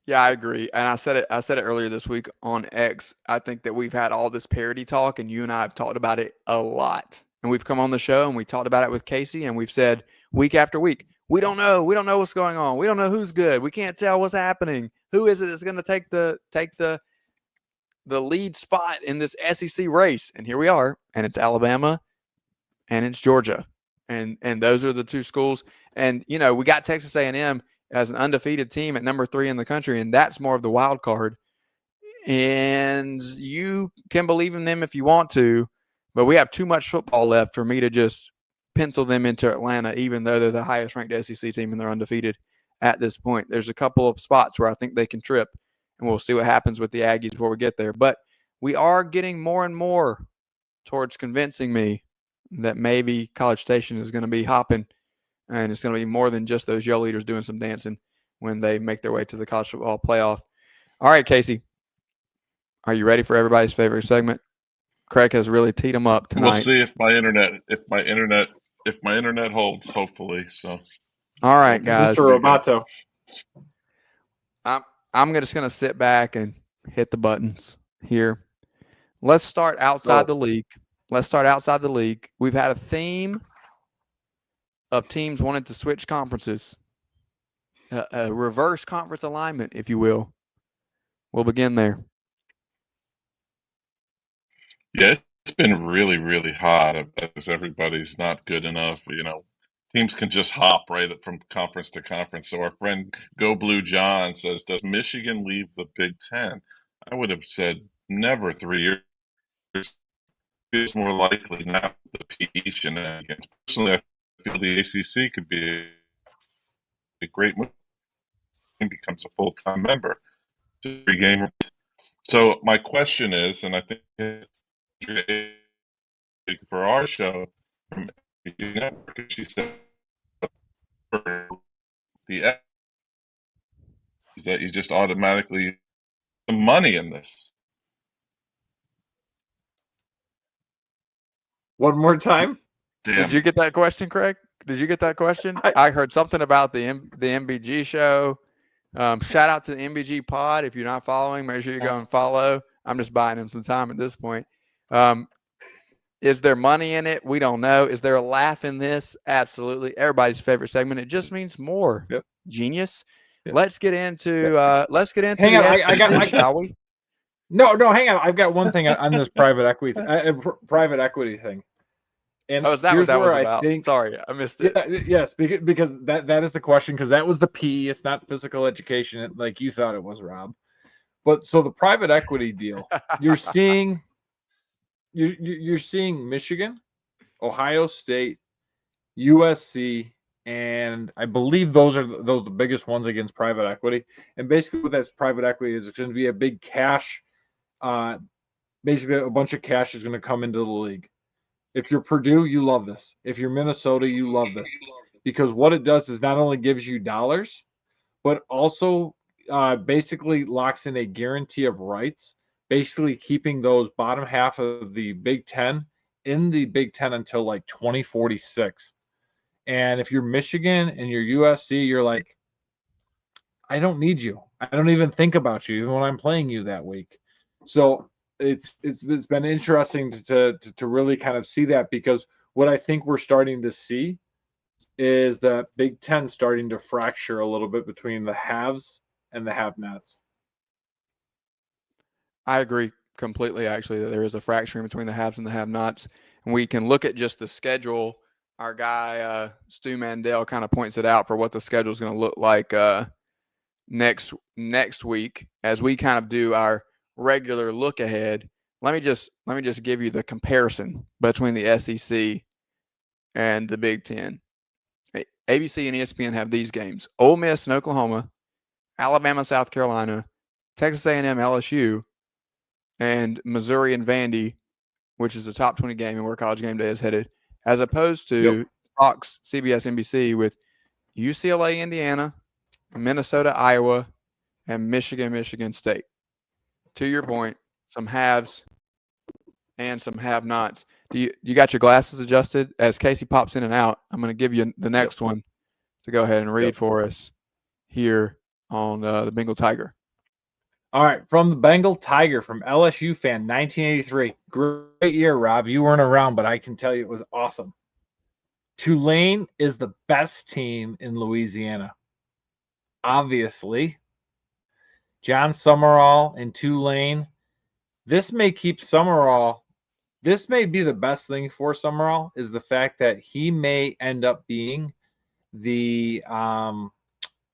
Yeah, I agree. And I said it earlier this week on X. I think that we've had all this parity talk, and you and I have talked about it a lot. And we've come on the show and we talked about it with Casey, and we've said week after week, we don't know. We don't know what's going on. We don't know who's good. We can't tell what's happening. Who is it that's going to take the lead spot in this SEC race? And here we are, and it's Alabama and it's Georgia. And those are the two schools. And, you know, we got Texas A&M as an undefeated team at number 3 in the country, and that's more of the wild card. And you can believe in them if you want to, but we have too much football left for me to just pencil them into Atlanta, even though they're the highest ranked SEC team and they're undefeated at this point. There's a couple of spots where I think they can trip, and we'll see what happens with the Aggies before we get there. But we are getting more and more towards convincing me that maybe College Station is going to be hopping, and it's going to be more than just those yellow leaders doing some dancing when they make their way to the college football playoff. All right, Casey, are you ready for everybody's favorite segment? Craig has really teed them up tonight. We'll see if my internet holds, hopefully. So, all right, guys. Mr. Roboto. I'm just going to sit back and hit the buttons here. Let's start outside the league. We've had a theme of teams wanting to switch conferences, a reverse conference alignment, if you will. We'll begin there. Yeah, it's been really, really hot as everybody's not good enough. You know, teams can just hop right from conference to conference. So our friend Go Blue John says, does Michigan leave the Big Ten? I would have said never 3 years. It's more likely now the PE shenanigans. Personally, I feel the ACC could be a great move and becomes a full-time member. Game. So my question is, and I think for our show, from ABC Network, she said the is that you just automatically some money in this. One more time. Damn. Did you get that question, Craig? Did you get that question? I heard something about the MBG show. Shout out to the MBG pod. If you're not following, make sure you go and follow. I'm just buying him some time at this point. Is there money in it? We don't know. Is there a laugh in this? Absolutely. Everybody's favorite segment. It just means more. Yep. Genius. Yep. Let's get into Hang on, shall we? No, hang on. I've got one thing on this private equity thing. And is that what that was about? Think, sorry, I missed it. Yes, because that is the question, because that was the P. It's not physical education like you thought it was, Rob. But so the private equity deal, you're seeing Michigan, Ohio State, USC, and I believe those are the biggest ones against private equity. And basically what that's private equity is, it's going to be a big cash, basically a bunch of cash is going to come into the league. If you're Purdue, you love this. If you're Minnesota, you love this. Because what it does is not only gives you dollars, but also basically locks in a guarantee of rights, basically keeping those bottom half of the Big Ten in the Big Ten until like 2046. And if you're Michigan and you're USC, you're like, I don't need you. I don't even think about you, even when I'm playing you that week. So it's been interesting to really kind of see that, because What I think we're starting to see is that Big Ten starting to fracture a little bit between the haves and the have-nots. I agree completely, actually, that there is a fracturing between the haves and the have-nots. And we can look at just the schedule. Our guy, Stu Mandel, kind of points it out for what the schedule is going to look like next week as we kind of do our regular look ahead. Let me just give you the comparison between the SEC and the Big Ten. ABC and ESPN have these games: Ole Miss and Oklahoma, Alabama, South Carolina, Texas A&M, LSU, and Missouri and Vandy, which is a top 20 game and where College Game Day is headed, as opposed to Fox, CBS, NBC with UCLA, Indiana, Minnesota, Iowa, and Michigan State. To your point, some haves and some have-nots. You got your glasses adjusted? As Casey pops in and out, I'm going to give you the next one to go ahead and read for us here on the Bengal Tiger. All right, from the Bengal Tiger, from LSU fan, 1983. Great year, Rob. You weren't around, but I can tell you it was awesome. Tulane is the best team in Louisiana. Obviously. John Summerall in Tulane. This may keep Summerall. This may be the best thing for Summerall, is the fact that he may end up being the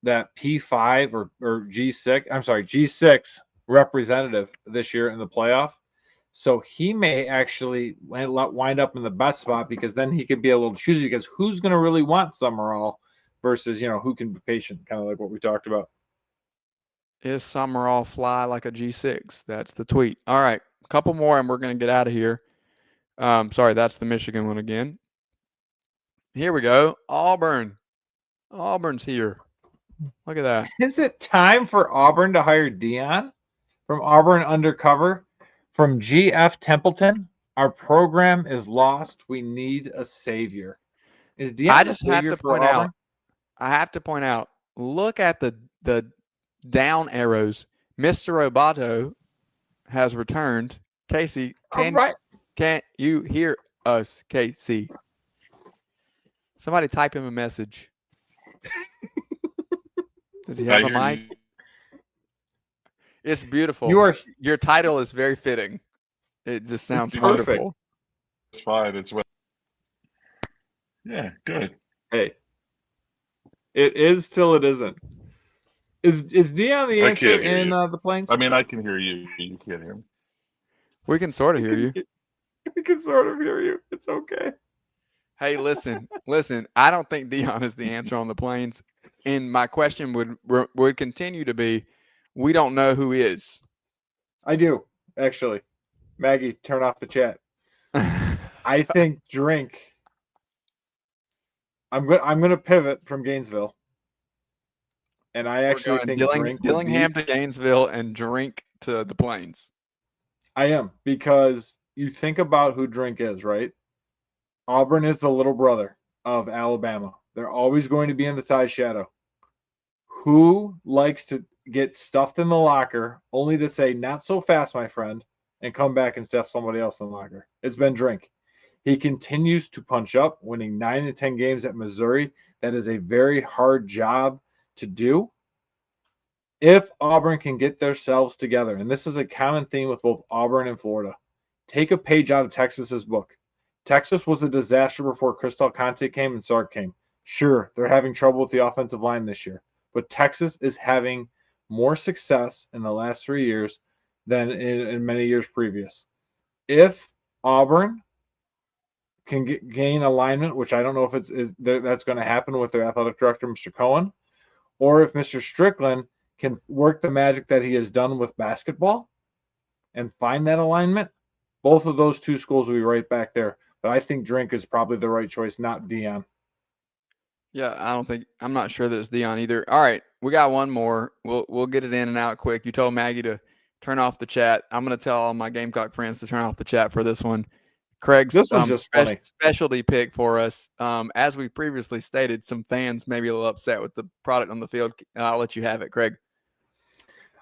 that P5 or G6, I'm sorry, G6 representative this year in the playoff. So he may actually wind up in the best spot, because then he could be a little choosy, because who's going to really want Summerall versus, who can be patient, kind of like what we talked about. Is Summerall fly like a G6? That's the tweet. All right, a couple more and we're going to get out of here. Sorry, that's the Michigan one again. Here we go. Auburn. Auburn's here. Look at that. Is it time for Auburn to hire Dion? From Auburn Undercover, from GF Templeton, our program is lost. We need a savior. Is Dion I the just have savior to for point Auburn? out. I have to point out. Look at the down arrows. Mr. Roboto has returned. Casey, can't you hear us, Casey? Somebody type him a message. Does he have a mic? It's beautiful. Your title is very fitting. It just sounds wonderful. It's fine. It's well. Yeah, good. Hey, it is till it isn't. Is Dion the answer in the Plains? I mean, I can hear you. You can't hear me. We can sort of hear you. We can sort of hear you. It's okay. Hey, listen. I don't think Dion is the answer on the Plains, and my question would continue to be, we don't know who is. I do, actually. Maggie, turn off the chat. I think Drink. I'm going to pivot from Gainesville, and I actually think Dillingham to Gainesville and Drink to the Plains. I am, because you think about who Drink is, right? Auburn is the little brother of Alabama. They're always going to be in the Tide shadow. Who likes to get stuffed in the locker only to say, not so fast, my friend, and come back and stuff somebody else in the locker? It's been Drink. He continues to punch up, winning 9 to 10 games at Missouri. That is a very hard job to do. If Auburn can get themselves together, and this is a common theme with both Auburn and Florida, take a page out of Texas's book. Texas was a disaster before Cristal Conte came and Sark came. Sure, they're having trouble with the offensive line this year, but Texas is having more success in the last 3 years than in many years previous. If Auburn can gain alignment, which I don't know if that's going to happen with their athletic director, Mr. Cohen, or if Mr. Strickland can work the magic that he has done with basketball and find that alignment, both of those two schools will be right back there. But I think Drink is probably the right choice, not Dion. Yeah, I'm not sure that it's Dion either. All right, we got one more. We'll get it in and out quick. You told Maggie to turn off the chat. I'm going to tell all my Gamecock friends to turn off the chat for this one. Craig's this one's just funny. Specialty pick for us. As we previously stated, some fans may be a little upset with the product on the field. I'll let you have it, Craig.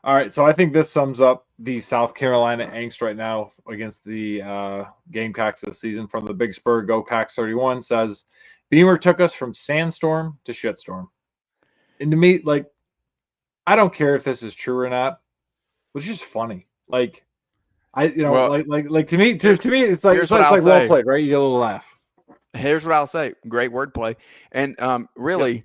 All right, so I think this sums up the South Carolina angst right now against the Gamecocks this season. From the Big Spur, Go Cox 31 says, Beamer took us from sandstorm to shitstorm. And to me, like, I don't care if this is true or not. It's just funny. Like, like to me, it's like well played, right? You get a little laugh. Here's what I'll say. Great wordplay. And really,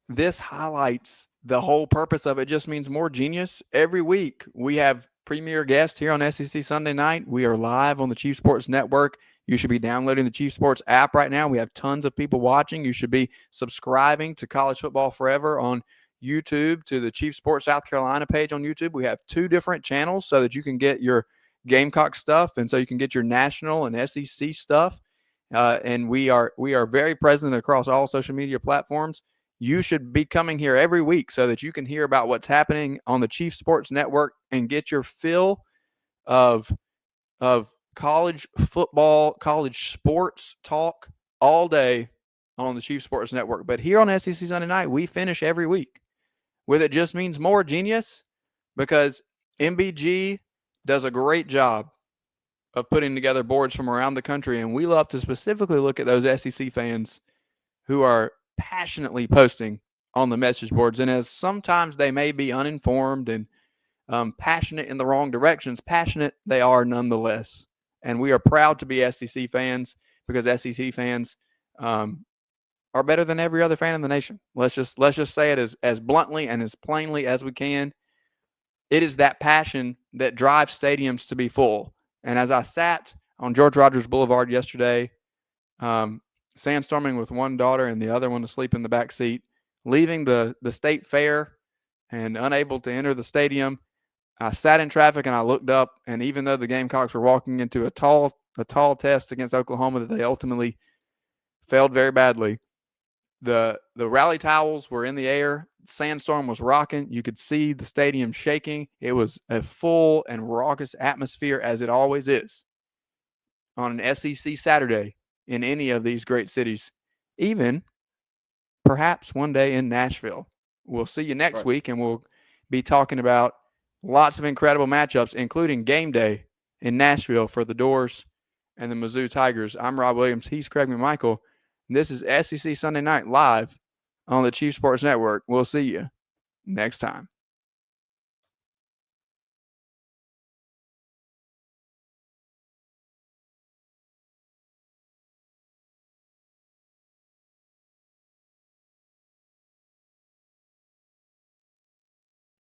this highlights the whole purpose of it. Just means more genius. Every week we have premier guests here on SEC Sunday Night. We are live on the Chief Sports Network. You should be downloading the Chief Sports app right now. We have tons of people watching. You should be subscribing to College Football Forever on YouTube, to the Chief Sports South Carolina page on YouTube. We have 2 different channels so that you can get your Gamecock stuff and so you can get your national and SEC stuff. And we are very present across all social media platforms. You should be coming here every week so that you can hear about what's happening on the Chief Sports Network and get your fill of college football, college sports talk all day on the Chief Sports Network. But here on SEC Sunday Night, we finish every week with It Just Means More Genius, because MBG does a great job of putting together boards from around the country, and we love to specifically look at those SEC fans who are passionately posting on the message boards. And as sometimes they may be uninformed and passionate in the wrong directions, passionate they are nonetheless. And we are proud to be SEC fans, because SEC fans are better than every other fan in the nation. Let's just say it as bluntly and as plainly as we can. It is that passion that drives stadiums to be full. And as I sat on George Rogers Boulevard yesterday, sandstorming with one daughter and the other one asleep in the back seat, leaving the state fair and unable to enter the stadium, I sat in traffic and I looked up, and even though the Gamecocks were walking into a tall test against Oklahoma that they ultimately failed very badly, the rally towels were in the air. Sandstorm was rocking. You could see the stadium shaking. It was a full and raucous atmosphere, as it always is on an SEC Saturday in any of these great cities, even perhaps one day in Nashville. We'll see you next week, and we'll be talking about lots of incredible matchups, including game day in Nashville for the Doors and the Mizzou Tigers. I'm Rob Williams. He's Craig McMichael. And this is SEC Sunday Night live on the Chief Sports Network. We'll see you next time.